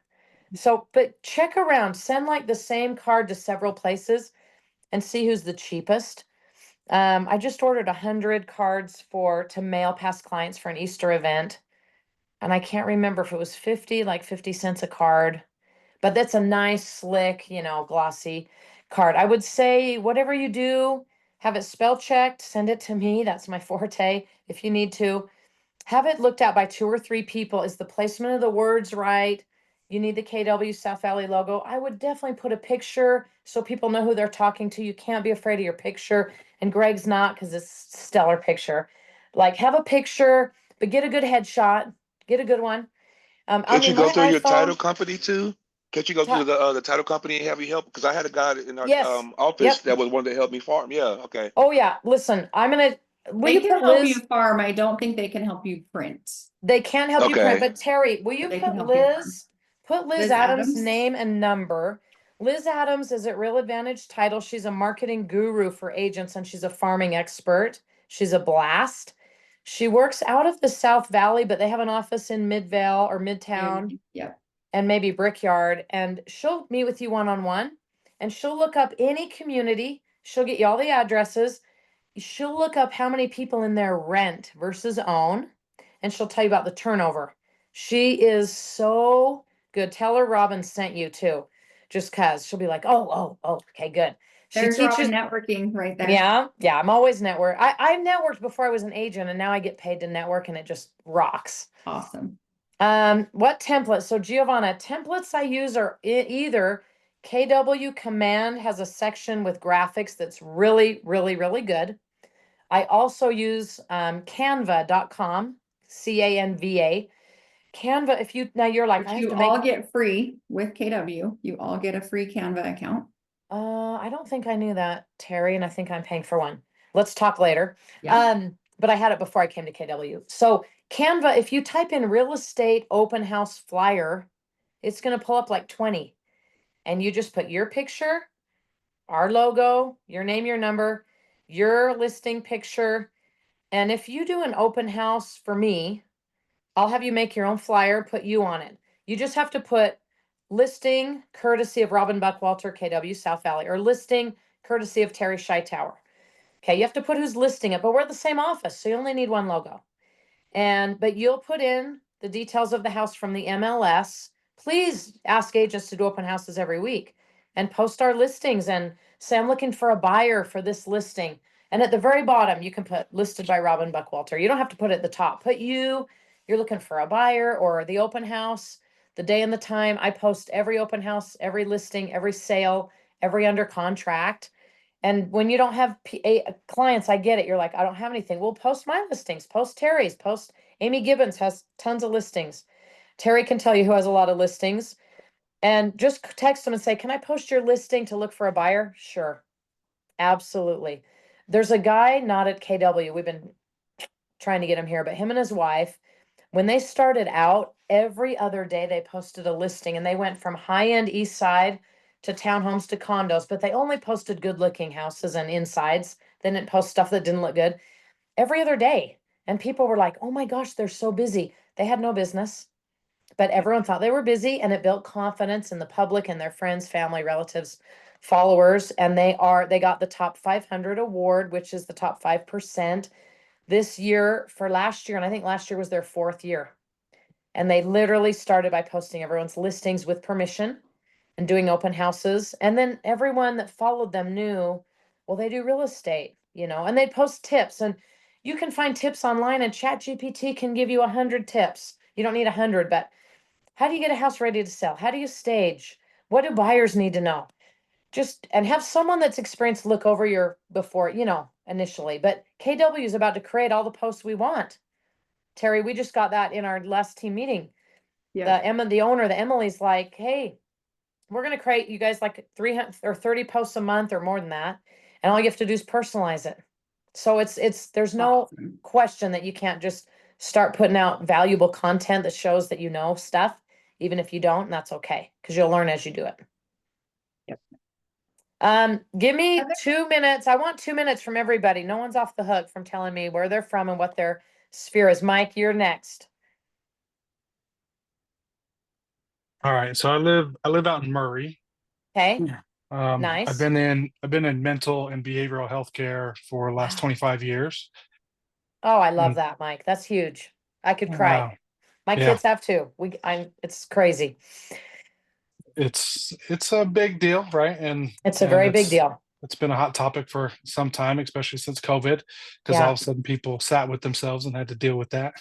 So, but check around, send like the same card to several places and see who's the cheapest. I just ordered 100 cards to mail past clients for an Easter event. And I can't remember if it was 50 cents a card, but that's a nice, slick, glossy card. I would say whatever you do, have it spell checked, send it to me. That's my forte. If you need to, have it looked at by 2 or 3 people. Is the placement of the words right? You need the KW South Valley logo. I would definitely put a picture so people know who they're talking to. You can't be afraid of your picture. And Greg's not because it's stellar picture. Like have a picture, but get a good headshot. Get a good one. Can't you go through your title iPhone, company too? Can't you go through the title company and have you help? Because I had a guy in our yes. office Yep. that was wanting to help me farm. Yeah, okay. Oh yeah. Listen, will They you can put help Liz? you farm. I don't think they can help you print. They can't help you print, Okay. but Teri, will you They can put help you farm. Put Liz Liz Adams' Adams? name and number. Liz Adams is at Real Advantage Title. She's a marketing guru for agents and she's a farming expert. She's a blast. She works out of the South Valley, but they have an office in Midvale or Midtown Yep. and maybe Brickyard. And she'll meet with you one-on-one and she'll look up any community. She'll get you all the addresses. She'll look up how many people in there rent versus own, and she'll tell you about the turnover. She is so good. Tell her Robyn sent you too, just cause she'll be like, oh, okay, good. She There's teaches. Robyn networking right there. Yeah, I'm always network. I networked before I was an agent, and now I get paid to network, and it just rocks. Awesome. What templates? So Giovanna, templates I use are either KW Command has a section with graphics that's really, really, really good. I also use canva.com, CANVA. Canva, if you, now you're like, Which I have you to all make, get free with KW. You all get a free Canva account. I don't think I knew that, Teri, and I think I'm paying for one. Let's talk later. Yeah. But I had it before I came to KW. So Canva, if you type in real estate open house flyer, it's going to pull up like 20. and you just put your picture, our logo, your name, your number, your listing picture. And if you do an open house for me, I'll have you make your own flyer, put you on it. You just have to put listing courtesy of Robyn Buckwalter, KW South Valley, or listing courtesy of Teri Tower. Okay, you have to put who's listing it, but we're at the same office, so you only need one logo. But you'll put in the details of the house from the MLS. Please ask agents to do open houses every week and post our listings and say, I'm looking for a buyer for this listing. And at the very bottom, you can put listed by Robyn Buckwalter. You don't have to put it at the top. Put you're looking for a buyer or the open house, the day and the time. I post every open house, every listing, every sale, every under contract. And when you don't have clients, I get it. You're like, I don't have anything. Well, post my listings, post Teri's, post Amy Gibbons has tons of listings. Teri can tell you who has a lot of listings. And just text them and say, can I post your listing to look for a buyer? Sure. Absolutely. There's a guy not at KW. We've been trying to get him here, but him and his wife, when they started out, every other day they posted a listing, and they went from high-end east side to townhomes to condos, but they only posted good looking houses and insides. They didn't post stuff that didn't look good every other day. And people were like, oh my gosh, they're so busy. They had no business, but everyone thought they were busy, and it built confidence in the public and their friends, family, relatives, followers. And they got the top 500 award, which is the top 5% this year for last year. And I think last year was their 4th year. And they literally started by posting everyone's listings with permission and doing open houses. And then everyone that followed them knew, well, they do real estate, and they post tips. And you can find tips online, and ChatGPT can give you 100 tips. You don't need 100, but how do you get a house ready to sell? How do you stage? What do buyers need to know? And have someone that's experienced look over your before, initially. But KW is about to create all the posts we want. Teri, we just got that in our last team meeting. Yeah. The owner, the Emily's like, hey, we're going to create you guys like 300 or 30 posts a month or more than that. And all you have to do is personalize it. So there's no Awesome. question that you can't just start putting out valuable content that shows that you know stuff, even if you don't, and that's okay, because you'll learn as you do it. Yep. Give me Heather? 2 minutes. I want 2 minutes from everybody. No one's off the hook from telling me where they're from and what their sphere is. Mike, you're next. All right, so I live out in Murray. Okay. I've Nice. been in mental and behavioral health care for the last Wow. 25 years. Oh, I love Mm. that, Mike. That's huge. I could cry. Wow. My Yeah. kids have too. It's crazy. It's a big deal, right? And It's a very big deal. it's been a hot topic for some time, especially since COVID, because all Yeah. of a sudden people sat with themselves and had to deal with that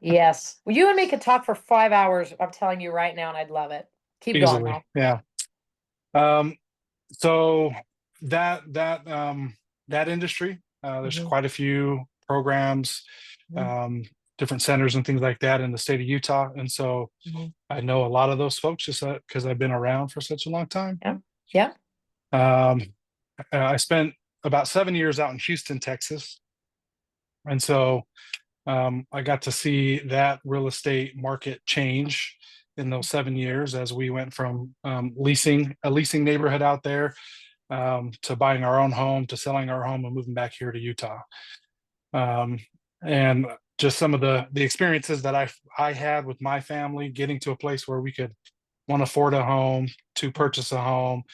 Yes. Well, you and me could talk for 5 hours. I'm telling you right now, and I'd love it. Keep going easily. though. Yeah. So that industry, there's Mhm. quite a few programs, Mhm. different centers and things like that in the state of Utah. And so Mhm. I know a lot of those folks just because I've been around for such a long time. Yeah. Yeah. I spent about 7 years out in Houston, Texas. And so I got to see that real estate market change in those 7 years as we went from leasing a leasing neighborhood out there to buying our own home, to selling our home and moving back here to Utah. And just some of the experiences that I had with my family, getting to a place where we could, one, afford a home, two, purchase a home,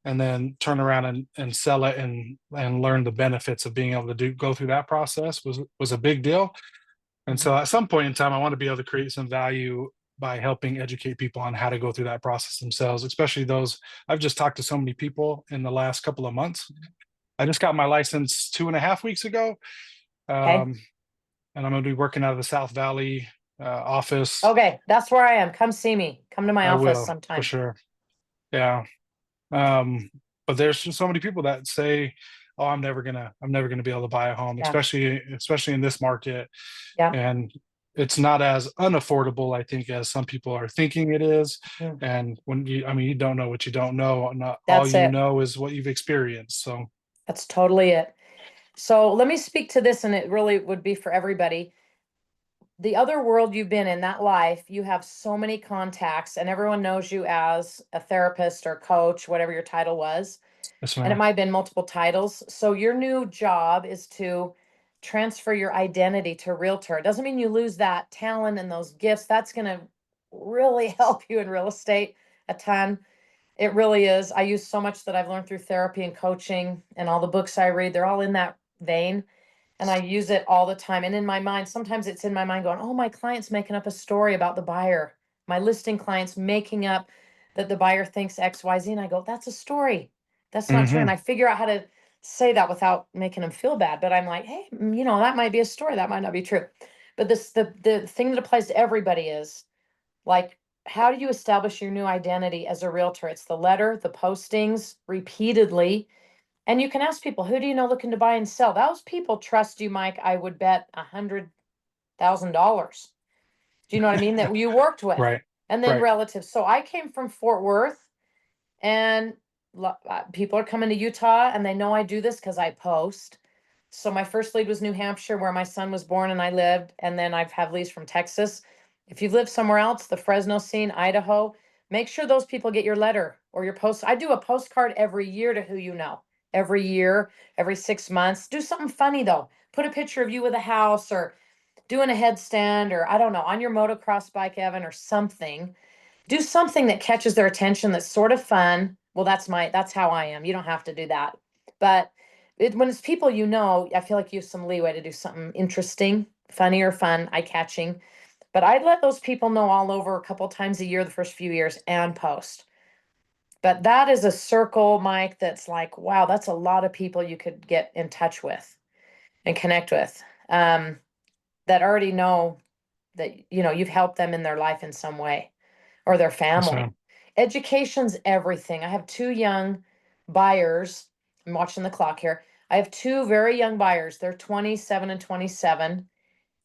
and then turn around and sell it and learn the benefits of being able to go through that process was a big deal. And so at some point in time, I want to be able to create some value by helping educate people on how to go through that process themselves, especially those. I've just talked to so many people in the last couple of months. I just got my license 2.5 weeks ago. Okay. And I'm going to be working out of the South Valley office. Okay. That's where I am. Come see me. Come to my I office will, sometime. for sure. Yeah. But there's just so many people that say, oh, I'm never gonna be able to buy a home, Yeah. especially in this market. Yeah. And it's not as unaffordable, I think, as some people are thinking it is. Mhm. And when you don't know what you don't know. Not all That's you it. know is what you've experienced. So That's totally it. So let me speak to this, and it really would be for everybody. the other world you've been in, that life, you have so many contacts and everyone knows you as a therapist or coach, whatever your title was. Yes, And it ma'am. might have been multiple titles. So your new job is to transfer your identity to realtor. It doesn't mean you lose that talent and those gifts. That's going to really help you in real estate a ton. It really is. I use so much that I've learned through therapy and coaching and all the books I read. They're all in that vein. And I use it all the time. And in my mind, sometimes it's in my mind going, oh, my client's making up a story about the buyer. My listing client's making up that the buyer thinks X, Y, Z. And I go, that's a story. That's not true. Hmm. And I figure out how to say that without making them feel bad. But I'm like, hey, that might be a story. That might not be true. But the thing that applies to everybody is like, how do you establish your new identity as a realtor? It's the letter, the postings repeatedly. And you can ask people, who do you know looking to buy and sell? Those people trust you, Mike. I would bet $100,000. Do you know what I mean? That you worked with, Right. and then Right. relatives. So I came from Fort Worth, and people are coming to Utah, and they know I do this because I post. So my first lead was New Hampshire, where my son was born and I lived, and then I've had leads from Texas. If you've lived somewhere else, the Fresno scene, Idaho, make sure those people get your letter or your post. I do a postcard every year to who you know. Every year, every 6 months. Do something funny though. Put a picture of you with a house or doing a headstand or I don't know, on your motocross bike, Evan, or something. Do something that catches their attention that's sort of fun. Well, that's how I am. You don't have to do that. But when it's people you know, I feel like you have some leeway to do something interesting, funny or fun, eye-catching. But I'd let those people know all over a couple times a year the first few years and post. But that is a circle, Mike, that's like, wow, that's a lot of people you could get in touch with and connect with, that already know that, you've helped them in their life in some way or their Yes, family. ma'am. Education's everything. I have two young buyers. I'm watching the clock here. I have two very young buyers. They're 27 and 27,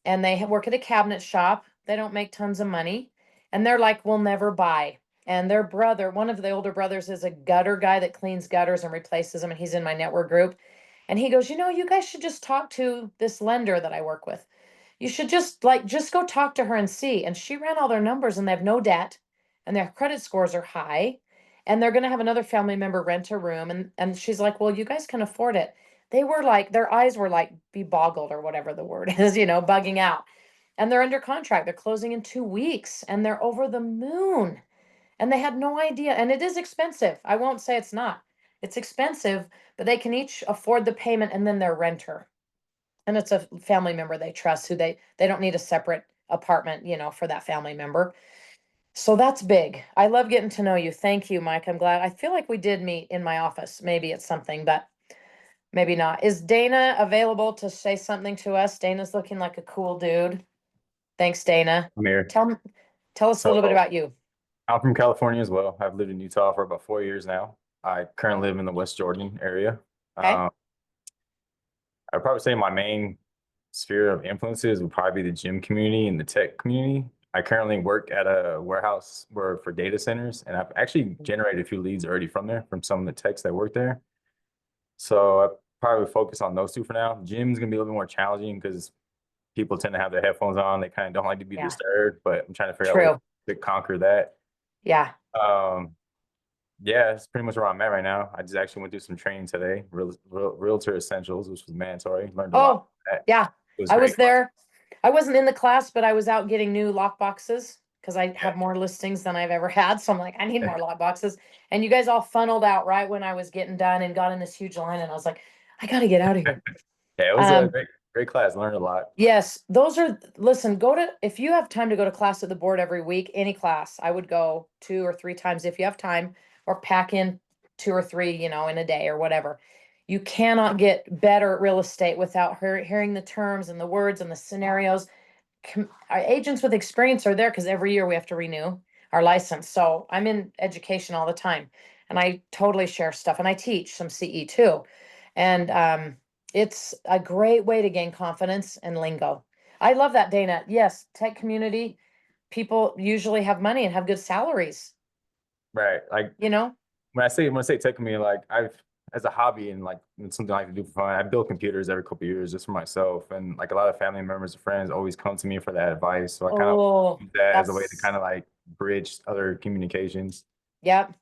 and they work at a cabinet shop. They don't make tons of money. And they're like, we'll never buy. And their brother, one of the older brothers, is a gutter guy that cleans gutters and replaces them. And he's in my network group. And he goes, you guys should just talk to this lender that I work with. You should just go talk to her and see. And she ran all their numbers and they have no debt and their credit scores are high. And they're going to have another family member rent a room. And she's like, well, you guys can afford it. They were like, their eyes were like be boggled or whatever the word is, bugging out. And they're under contract. They're closing in 2 weeks and they're over the moon. And they had no idea. And it is expensive. I won't say it's not. It's expensive, but they can each afford the payment and then their renter. And it's a family member they trust who they don't need a separate apartment, for that family member. So that's big. I love getting to know you. Thank you, Mike. I'm glad. I feel like we did meet in my office. Maybe it's something, but maybe not. Is Dana available to say something to us? Dana's looking like a cool dude. Thanks, Dana. I'm here. Tell us a little bit So about you. I'm from California as well. I've lived in Utah for about 4 years now. I currently live in the West Jordan area. Okay. I'd probably say my main sphere of influences would probably be the gym community and the tech community. I currently work at a warehouse for data centers, and I've actually generated a few leads already from there, from some of the techs that work there. So I probably focus on those two for now. Gym's gonna be a little bit more challenging because people tend to have their headphones on. They kind of don't like to be Yeah. disturbed, but I'm trying to figure True. out ways to conquer that. Yeah. Yeah, that's pretty much where I'm at right now. I just actually went through some training today, Realtor Essentials, which was mandatory. Learned a lot. Oh, yeah. It was I great. was there. I wasn't in the class, but I was out getting new lock boxes because I have more listings than I've ever had. So I'm like, I need more lock boxes. And you guys all funneled out right when I was getting done and got in this huge line. And I was like, I got to get out of here. Yeah, it was a great class. Learned a lot. Yes, listen, if you have time to go to class at the board every week, any class, I would go 2 or 3 times if you have time, or pack in 2 or 3, in a day or whatever. You cannot get better at real estate without hearing the terms and the words and the scenarios. Our agents with experience are there because every year we have to renew our license. So I'm in education all the time and I totally share stuff and I teach some CE too. And, it's a great way to gain confidence and lingo. I love that, Dana. Yes, tech community, people usually have money and have good salaries, Right. Like you know? when I say tech community, like I've as a hobby and like it's something I like to do for fun. I build computers every couple of years just for myself, and like a lot of family members and friends always come to me for that advice. So I kind of Oh, use that as a way to that's, kind of like bridge other communications. yep.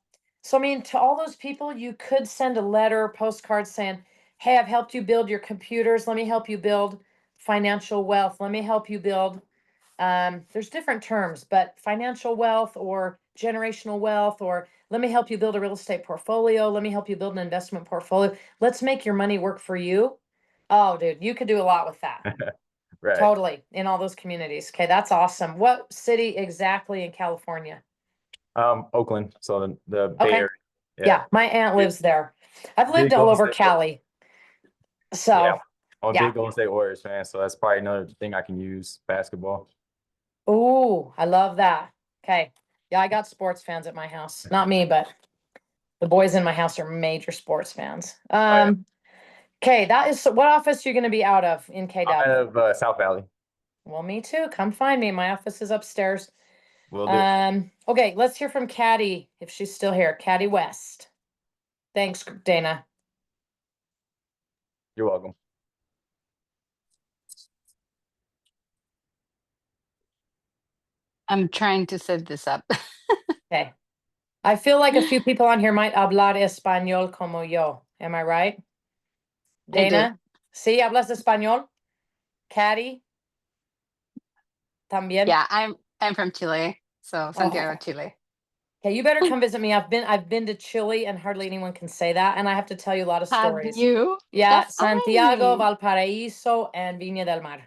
So I mean, to all those people, you could send a letter, postcard saying, hey, I've helped you build your computers. Let me help you build financial wealth. Let me help you build, there's different terms, but financial wealth or generational wealth, or let me help you build a real estate portfolio. Let me help you build an investment portfolio. Let's make your money work for you. Oh, dude, you could do a lot with that. Right. Totally. In all those communities. Okay, that's awesome. What city exactly in California? Oakland, so the Bay Okay. Area. Yeah, my aunt Big- lives there. I've lived big all Golden over State Warriors. Cali. Yeah, So, I'm a yeah. big Golden State Warriors fan, so that's probably another thing I can use, basketball. Ooh, I love that. Okay. Yeah, I got sports fans at my house. Not me, but the boys in my house are major sports fans. yeah. Okay, that is what office you're gonna be out of in I'm KW? out of South Valley. Well, me too. Come find me. My office is upstairs. Will do. Okay, let's hear from Caddy if she's still here. Caddy West. Thanks, Dana. You're welcome. I'm trying to set this up. Okay. I feel like a few people on here might hablar español como yo. Am I right? I do. Dana? Sí, hablas español? Caddy? También? Yeah, I'm from Chile, so Santiago, Oh. Chile. Okay, you better come visit me. I've been to Chile and hardly anyone can say that. And I have to tell you a lot of Have stories. you? Yeah, That's Santiago, amazing. Valparaíso, and Viña del Mar.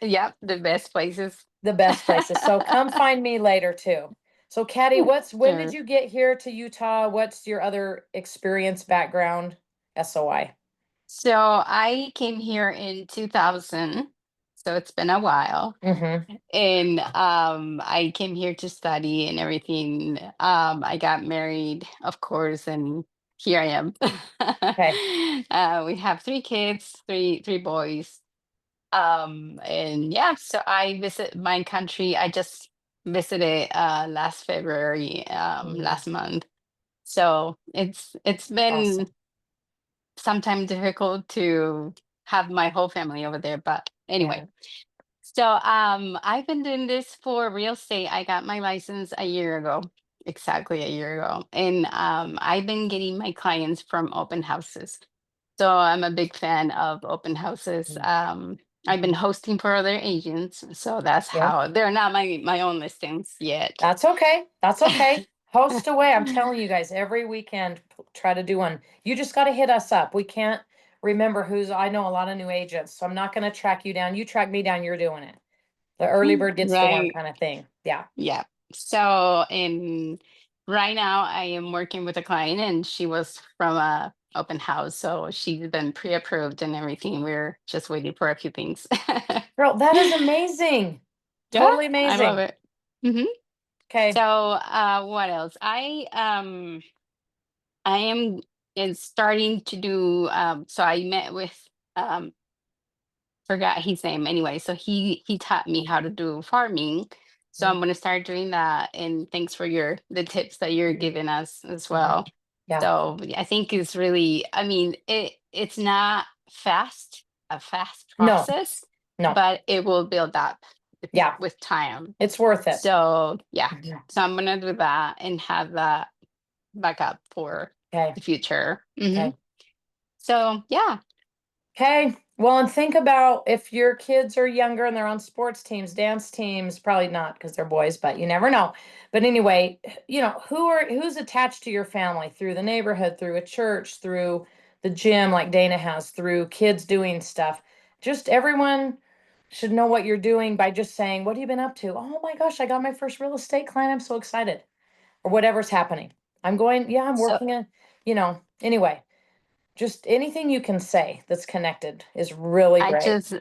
Yep, the best places. The best places. So come find me later too. So Caddy, when did Sure. you get here to Utah? What's your other experience background? SOI. So I came here in 2000, so it's been a while. Mm-hmm. And I came here to study and everything. I got married, of course, and here I am. Okay. We have three kids, three boys. And yeah, so I visit my country. I just visited last February, last month. So it's been Awesome. sometimes difficult to have my whole family over there, but anyway. Yeah. So I've been doing this for real estate. I got my license a year ago, exactly a year ago. And I've been getting my clients from open houses. So I'm a big fan of open houses. I've been hosting for other agents, so that's Yeah. how they're not my own listings yet. That's okay. That's okay. Host away. I'm telling you guys, every weekend, try to do one. You just got to hit us up. We can't remember I know a lot of new agents, so I'm not going to track you down. You track me down, you're doing it. The early bird gets the worm Right. kind of thing. Yeah. Yeah. So right now I am working with a client and she was from a open house. So she's been pre-approved and everything. We're just waiting for a few things. Girl, that is amazing. Yeah, Totally I love amazing. it. Hmm. Okay. So what else? I am is starting to do so I met with um forgot his name anyway. So he taught me how to do farming. So I'm gonna start doing that. And thanks for the tips that you're giving us as well. Yeah. So I think it's really, I mean, it's not a fast No. process, No. but it will build up Yeah. with time. It's worth it. So yeah. Mhm. So I'm gonna do that and have that backup for Okay. the future. Mhm. Okay. So yeah. Okay. Well, and think about if your kids are younger and they're on sports teams, dance teams, probably not because they're boys, but you never know. But anyway, who's attached to your family through the neighborhood, through a church, through the gym like Dana has, through kids doing stuff. Just everyone should know what you're doing by just saying, "What have you been up to?" "Oh my gosh, I got my first real estate client. I'm so excited." Or whatever's happening. I'm So working anyway. Just anything you can say that's connected is really I great. just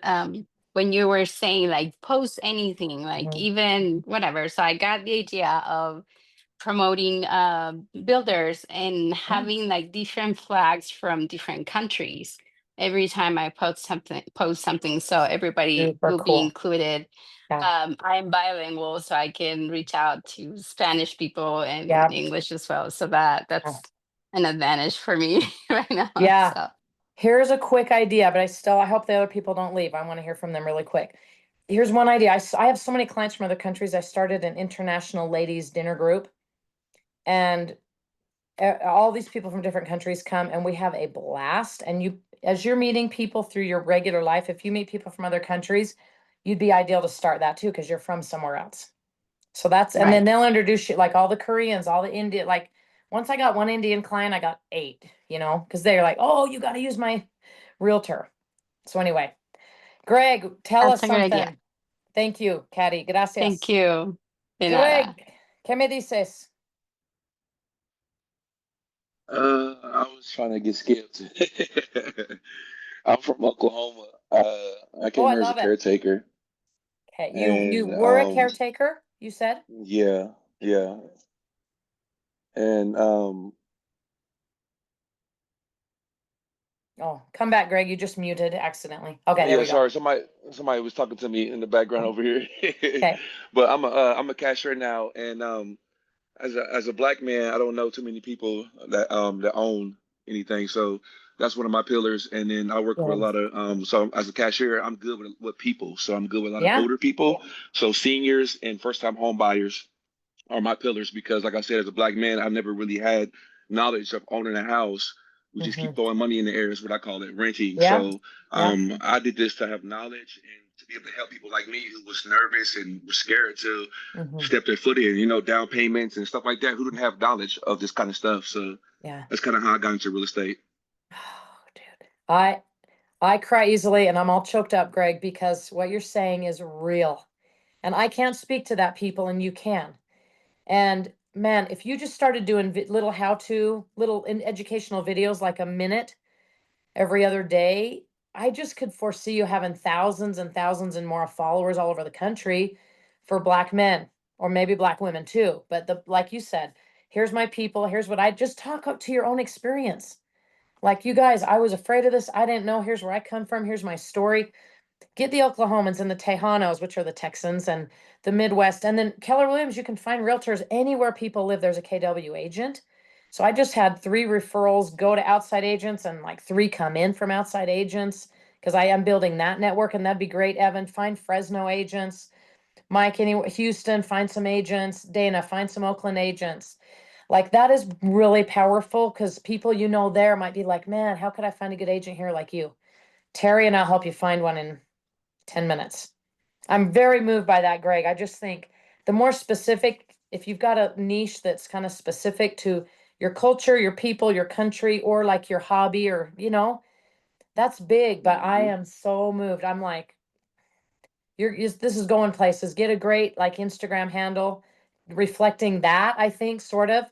when you were saying like post anything, like Mhm. even whatever. So I got the idea of promoting builders and having like different flags from different countries every time I post something so everybody Super will be cool. included. Yeah. I'm bilingual, so I can reach out to Spanish people and Yeah. English as well. So Yeah. that's an advantage for me right now. Yeah. So. Here's a quick idea, but I hope the other people don't leave. I want to hear from them really quick. Here's one idea. I have so many clients from other countries. I started an international ladies dinner group, and all these people from different countries come, and we have a blast. And as you're meeting people through your regular life, if you meet people from other countries, you'd be ideal to start that too, because you're from somewhere else. So and then Right. they'll introduce you, like all the Koreans, all the Indian, like once I got one Indian client, I got 8, because they're like, oh, you got to use my realtor. So anyway, Greg, tell us That's a good idea. something. Thank you, Caddy. Gracias. Thank you. De nada. Greg, ¿qué me dices? I was trying to get skipped. I'm from Oklahoma. I Oh, came I here as a love it. caretaker, Okay, you and were a caretaker, you said? yeah, yeah, and Oh, come back, Greg. You just muted accidentally. Okay, there yeah. we go. Sorry, somebody was talking to me in the background over here. Okay. But I'm a cashier now, and as a black man, I don't know too many people that own anything. So that's one of my pillars. And then I work with a Good. lot of so as a cashier, I'm good with people. So I'm good with a lot of Yeah. older people. So seniors and first time home buyers are my pillars because, like I said, as a black man, I've never really had knowledge of owning a house. We just keep Mm-hmm. throwing money in the air is what I call it, renting. Yeah. So Yeah. I did this to have knowledge and to be able to help people like me who was nervous and was scared to Mm-hmm. step their foot in, down payments and stuff like that, who didn't have knowledge of this kind of stuff. So Yeah. that's kind of how I got into real estate. Oh, dude. I cry easily and I'm all choked up, Greg, because what you're saying is real. And I can't speak to that, people, and you can. And man, if you just started doing little little educational videos, like a minute every other day, I just could foresee you having thousands and thousands and more followers all over the country for black men, or maybe black women too. But like you said, here's my people, here's what I just talk up to your own experience. Like, you guys, I was afraid of this. I didn't know. Here's where I come from. Here's my story. Get the Oklahomans and the Tejanos, which are the Texans, and the Midwest. And then Keller Williams, you can find realtors anywhere people live. There's a KW agent. So I just had 3 referrals go to outside agents and like 3 come in from outside agents, because I am building that network. And that'd be great, Evan. Find Fresno agents. Mike, Houston, find some agents. Dana, find some Oakland agents. Like, that is really powerful, because people there might be like, man, how could I find a good agent here like you? Teri and I'll help you find one in 10 minutes. I'm very moved by that, Greg. I just think the more specific, if you've got a niche that's kind of specific to your culture, your people, your country, or like your hobby, or, that's big. But I am so moved. I'm like, this is going places. Get a great like Instagram handle reflecting that, I think, sort of.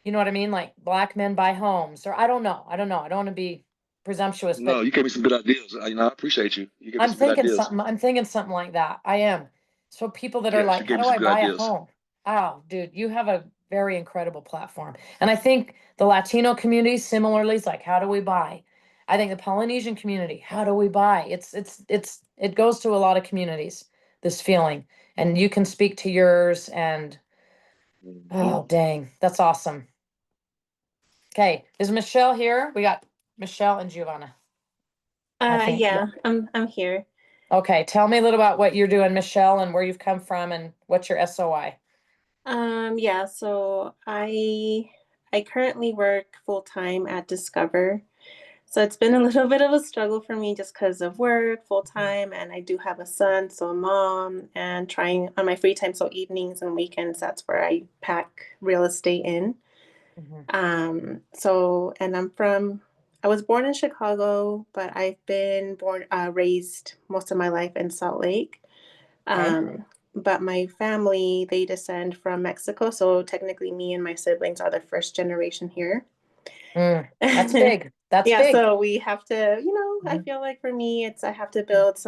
You know what I mean? Like, black men buy homes, or I don't know. I don't want to be presumptuous, No, but you gave me some good ideas. I appreciate you. You gave me I'm some good thinking ideas. something. I'm thinking something like that. I am. So people that are Yes, you like, how gave me do some I good buy a ideas. home? Oh, dude, you have a very incredible platform. And I think the Latino community similarly is like, how do we buy? I think the Polynesian community, how do we buy? It goes to a lot of communities, this feeling. And you can speak to yours, and oh dang, that's awesome. Okay, is Michelle here? We got Michelle and Giovanna. I think. Yeah, I'm here. Okay, tell me a little about what you're doing, Michelle, and where you've come from, and what's your SOI. Yeah, so I currently work full-time at Discover. So it's been a little bit of a struggle for me just because of work full-time, and I do have a son, so a mom, and trying on my free time, so evenings and weekends, that's where I pack real estate in. And I was born in Chicago, but I've been raised most of my life in Salt Lake. Okay. But my family, they descend from Mexico. So technically me and my siblings are the first generation here. That's big. That's Yeah, big. so we have to, I feel like for me, I have to build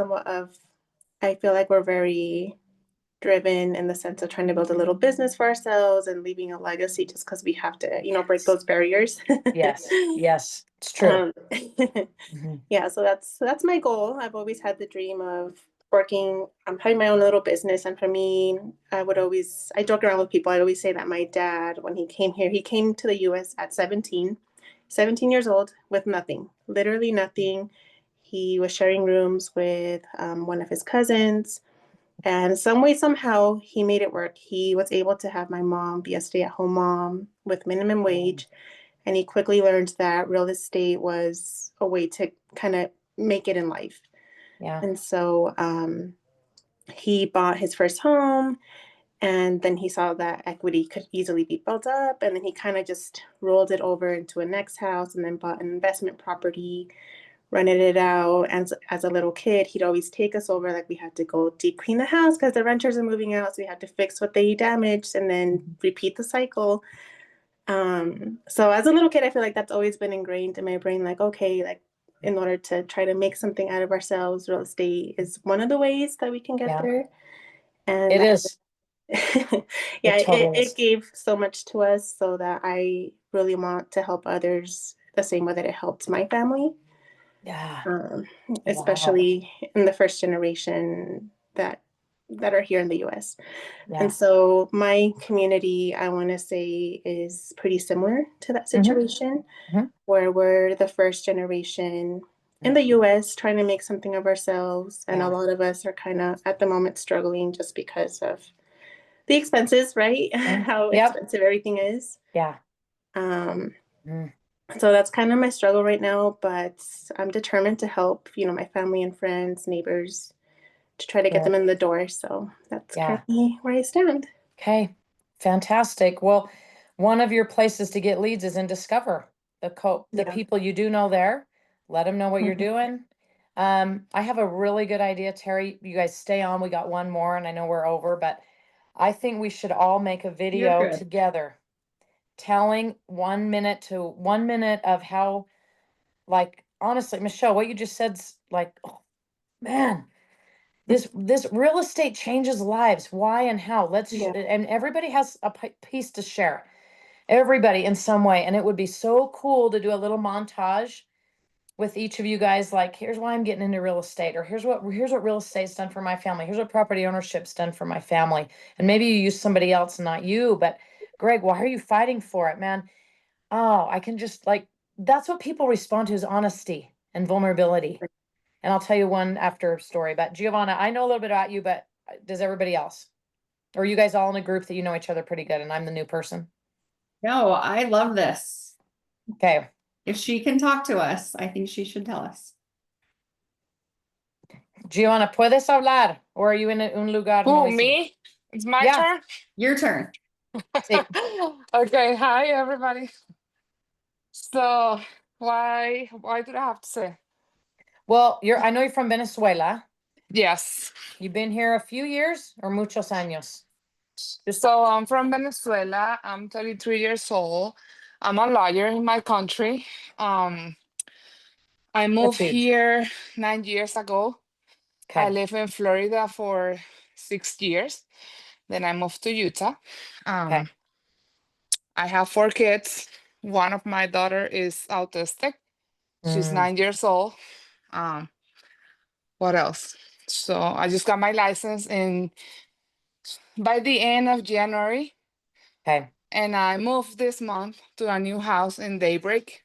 I feel like we're very driven in the sense of trying to build a little business for ourselves and leaving a legacy just because we have to, break those barriers. Yes, it's true. Yeah, so that's my goal. I've always had the dream of working, I'm having my own little business. And for me, I joke around with people. I always say that my dad, when he came here, he came to the US at 17 years old with nothing, literally nothing. He was sharing rooms with one of his cousins. And some way, somehow, he made it work. He was able to have my mom be a stay-at-home mom with minimum wage. And he quickly learned that real estate was a way to kind of make it in life. Yeah. And so he bought his first home, and then he saw that equity could easily be built up. And then he kind of just rolled it over into a next house and then bought an investment property, rented it out. And as a little kid, he'd always take us over. Like we had to go deep clean the house because the renters are moving out. So we had to fix what they damaged and then repeat the cycle. So as a little kid, I feel like that's always been ingrained in my brain. Like, okay, like in order to try to make something out of ourselves, real estate is one of the ways that we can get Yeah. there. And It is. yeah, totally is. it gave so much to us, so that I really want to help others the same way that it helped my family. Yeah. Um, Wow. especially in the first generation that are here in the US. Yeah. And so my community, I want to say, is pretty similar to that Mhm. situation, Mhm. where we're the first generation in the US trying to make something of ourselves. And Yeah. a lot of us are kind of at the moment struggling just because of the expenses, right? How Yep. expensive everything is. Yeah. Um, Mm. so that's kind of my struggle right now, but I'm determined to help, my family and friends, neighbors, to try to get Good. them in the door. So that's Yeah. currently where I stand. Okay. Fantastic. Well, one of your places to get leads is in Discover. The Yeah. people you do know there, let them know what you're Mhm. doing. I have a really good idea, Teri. You guys stay on. We got one more, and I know we're over, but I think we should all make a video good. together telling 1 minute of how, like, honestly, Michelle, what you just said's like, oh man, this real estate changes lives. Why and how? Yeah. And everybody has a piece to share. Everybody in some way. And it would be so cool to do a little montage with each of you guys, like, here's why I'm getting into real estate, or here's what real estate's done for my family. Here's what property ownership's done for my family. And maybe you use somebody else, not you, but Greg, why are you fighting for it, man? Oh, I can just like, that's what people respond to, is honesty and vulnerability. And I'll tell you one after story, but Giovanna, I know a little bit about you, but does everybody else? Or are you guys all in a group that you know each other pretty good and I'm the new person? No, I love this. Okay. If she can talk to us, I think she should tell us. Giovanna, ¿puedes hablar? Or are you in un lugar Who, noisy? me? It's my Yeah. turn? Your turn. Sí. Okay, hi everybody. So why did I have to say? Well, I know you're from Venezuela. Yes. You've been here a few years or muchos años? So I'm from Venezuela. I'm 33 years old. I'm a lawyer in my country. I moved huge. here 9 years ago. I Okay. live in Florida for 6 years. Then I moved to Utah. Okay. I have 4 kids. One of my daughter is autistic. She's Mm, 9 years old. What else? So I just got my license in by the end of January, okay. and I moved this month to a new house in Daybreak.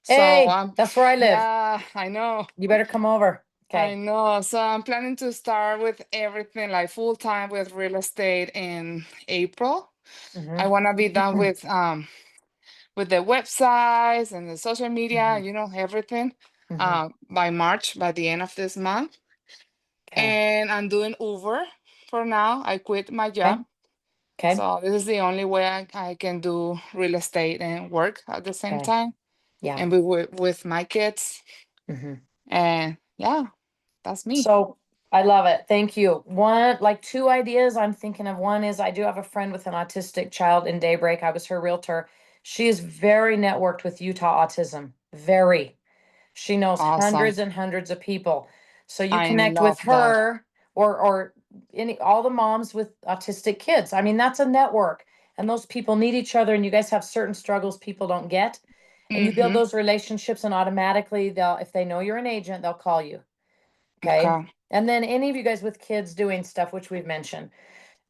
So Hey, that's where I live. yeah, I know. You better come over. I Okay. know. So I'm planning to start with everything like full time with real estate in April. Mhm. I want to be done with the websites and the social media, everything Mhm. by March, by the end of this month. Okay. And I'm doing Uber for now. I quit my Okay. job. Okay. So this is the only way I can do real estate and work at the same Okay. time Yeah. and be with my kids. Mhm. And yeah, that's me. So I love it. Thank you. Like two ideas I'm thinking of. One is I do have a friend with an autistic child in Daybreak. I was her realtor. She is very networked with Utah Autism. Very. She knows Awesome. hundreds and hundreds of people. So you I connect with love that. her or all the moms with autistic kids. I mean, that's a network. And those people need each other, and you guys have certain struggles people don't get. And you build Mm-hmm. those relationships, and automatically if they know you're an agent, they'll call you. Okay. Okay. And then any of you guys with kids doing stuff, which we've mentioned,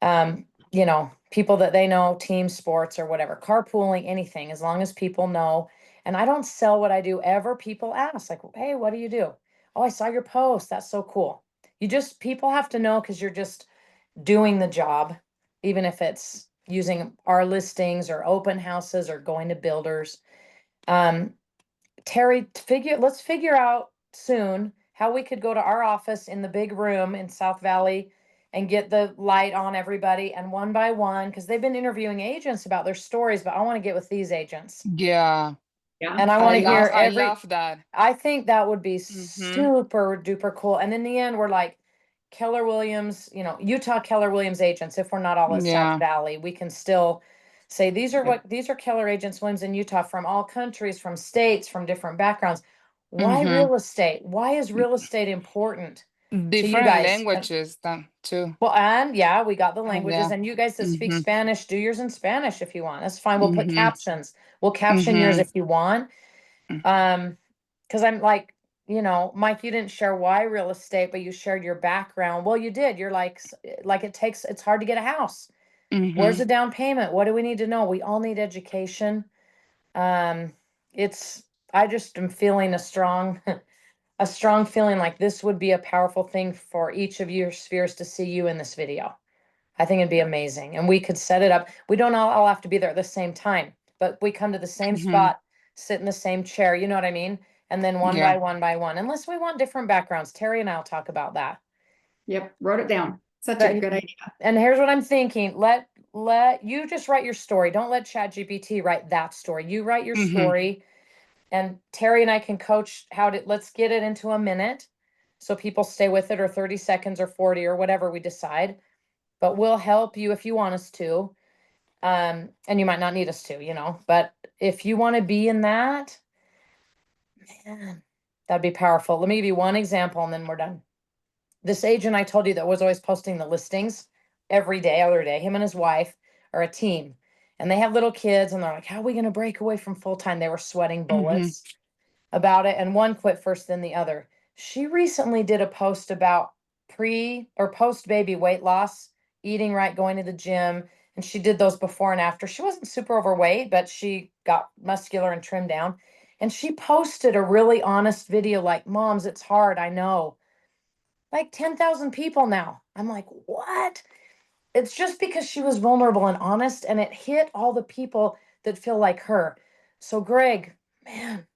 you know, people that they know, team sports or whatever, carpooling, anything, as long as people know. And I don't sell what I do ever. People ask like, hey, what do you do? Oh, I saw your post. That's so cool. People have to know because you're just doing the job, even if it's using our listings or open houses or going to builders. Teri, let's figure out soon how we could go to our office in the big room in South Valley and get the light on everybody and one by one, because they've been interviewing agents about their stories, but I want to get with these agents. Yeah. Yeah. And I want to hear I love that. I think that would be Mhm. super duper cool. And in the end, we're like Keller Williams, you know, Utah Keller Williams agents. If we're not all at Yeah. South Valley, we can still say these are Yep. these are Keller agents Williams in Utah from all countries, from states, from different backgrounds. Why Mhm. real estate? Why is real estate important to you Different guys? languages too. Well, and yeah, we got the languages, Yeah. and you guys that speak Mhm. Spanish, do yours in Spanish if you want. That's fine. We'll put Mhm. captions. We'll caption yours Mhm. if you want. Because I'm like, you know, Mike, you didn't share why real estate, but you shared your background. Well, you did. You're like, it's hard to get a house. Where's Mhm. the down payment? What do we need to know? We all need education. I just am feeling a strong, a strong feeling like this would be a powerful thing for each of your spheres to see you in this video. I think it'd be amazing. And we could set it up. We don't all have to be there at the same time, but we come to the same Mhm. spot, sit in the same chair, you know what I mean? And then one Yeah. by one, unless we want different backgrounds. Teri and I'll talk about that. Yep. Wrote it down. Such But a good idea. And here's what I'm thinking. Let you just write your story. Don't let ChatGPT write that story. You write your Mhm. story, and Teri and I can coach let's get it into a minute so people stay with it, or 30 seconds or 40 or whatever we decide. But we'll help you if you want us to. And you might not need us to, you know, but if you want to be in that, man, that'd be powerful. Let me give you one example and then we're done. This agent I told you that was always posting the listings every day, other day, him and his wife are a team, and they have little kids, and they're like, how are we going to break away from full time? They were sweating bullets about it, and one quit first, then the other. She recently did a post about pre or post baby weight loss, eating right, going to the gym, and she did those before and after. She wasn't super overweight, but she got muscular and trimmed down. And she posted a really honest video like, moms, it's hard, I know. Like 10,000 people now. I'm like, what? It's just because she was vulnerable and honest, and it hit all the people that feel like her. So, Greg, man,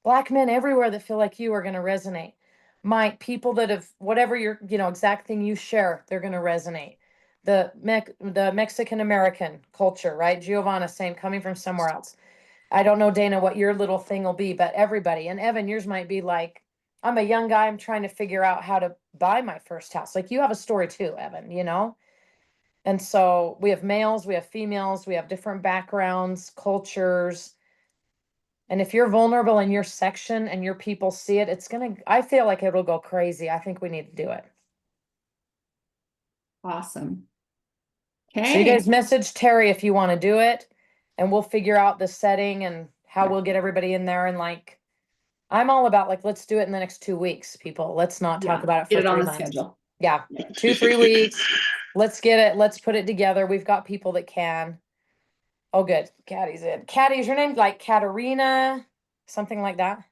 Black men everywhere that feel like you are going to resonate. Mike, people that have whatever your, you know, exact thing you share, they're going to resonate. The Mexican American culture, right? Giovanna, same, coming from somewhere else. I don't know, Dana, what your little thing will be, but everybody, and Evan, yours might be like, I'm a young guy, I'm trying to figure out how to buy my first house. Like you have a story too, Evan, you know? And so we have males, we have females, we have different backgrounds, cultures. And if you're vulnerable in your section and your people see it, I feel like it'll go crazy. I think we need to do it. Awesome. So you Okay. guys message Teri if you want to do it, and we'll figure out the setting and how we'll get everybody in there. And like, I'm all about like, let's do it in the next 2 weeks, people. Let's not talk Yeah, about it for get it on 3 the months. schedule. Yeah, Yeah. 2-3 weeks. Let's get it. Let's put it together. We've got people that can. Oh, good. Caddy's in. Caddy, is your name like Katarina? Something like that?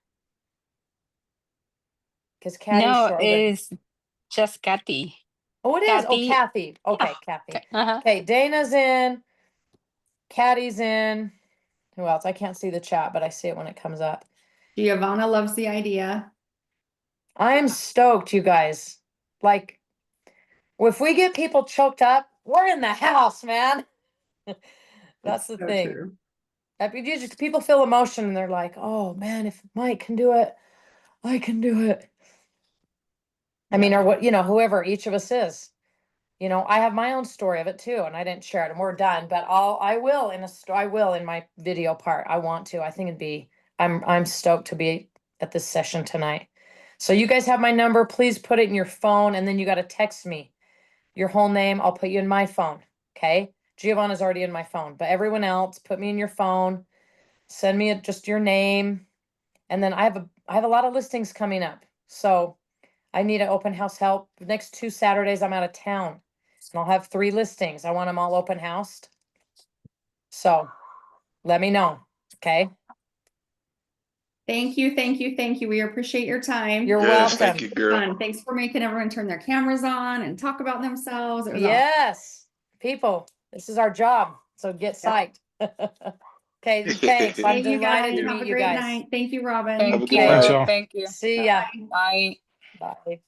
Because Caddy's No, short. it's just Kathy. Oh, it is. Oh, Kathy. Kathy. Okay, Yeah. Kathy. Okay. Uh-huh. Okay, Dana's in. Caddy's in. Who else? I can't see the chat, but I see it when it comes up. Giovanna loves the idea. I'm stoked, you guys. Like, if we get people choked up, we're in the house, man. That's the So thing. true. People feel emotion and they're like, oh man, if Mike can do it, I can do it. I mean, or what, you know, whoever each of us is. You know, I have my own story of it too, and I didn't share it, and we're done. But I will in my video part. I want to. I think I'm stoked to be at this session tonight. So you guys have my number. Please put it in your phone, and then you got to text me your whole name. I'll put you in my phone. Okay. Giovanna's already in my phone, but everyone else, put me in your phone. Send me just your name, and then I have a lot of listings coming up. So I need an open house help. The next 2 Saturdays, I'm out of town. And I'll have 3 listings. I want them all open housed. So let me know, okay? Thank you, thank you, thank you. We appreciate your time. You're Yes, thank welcome. you, girl. Fun. Thanks for making everyone turn their cameras on and talk about themselves. It was awesome. Yes, people, this is our job, so get psyched. Okay, thanks. I'm Hey, you guys, delighted to have meet a you great guys. night. Thank you, Robyn. Have a Thank good you. night. y'all. Thank you. See ya. Bye. Bye. Bye.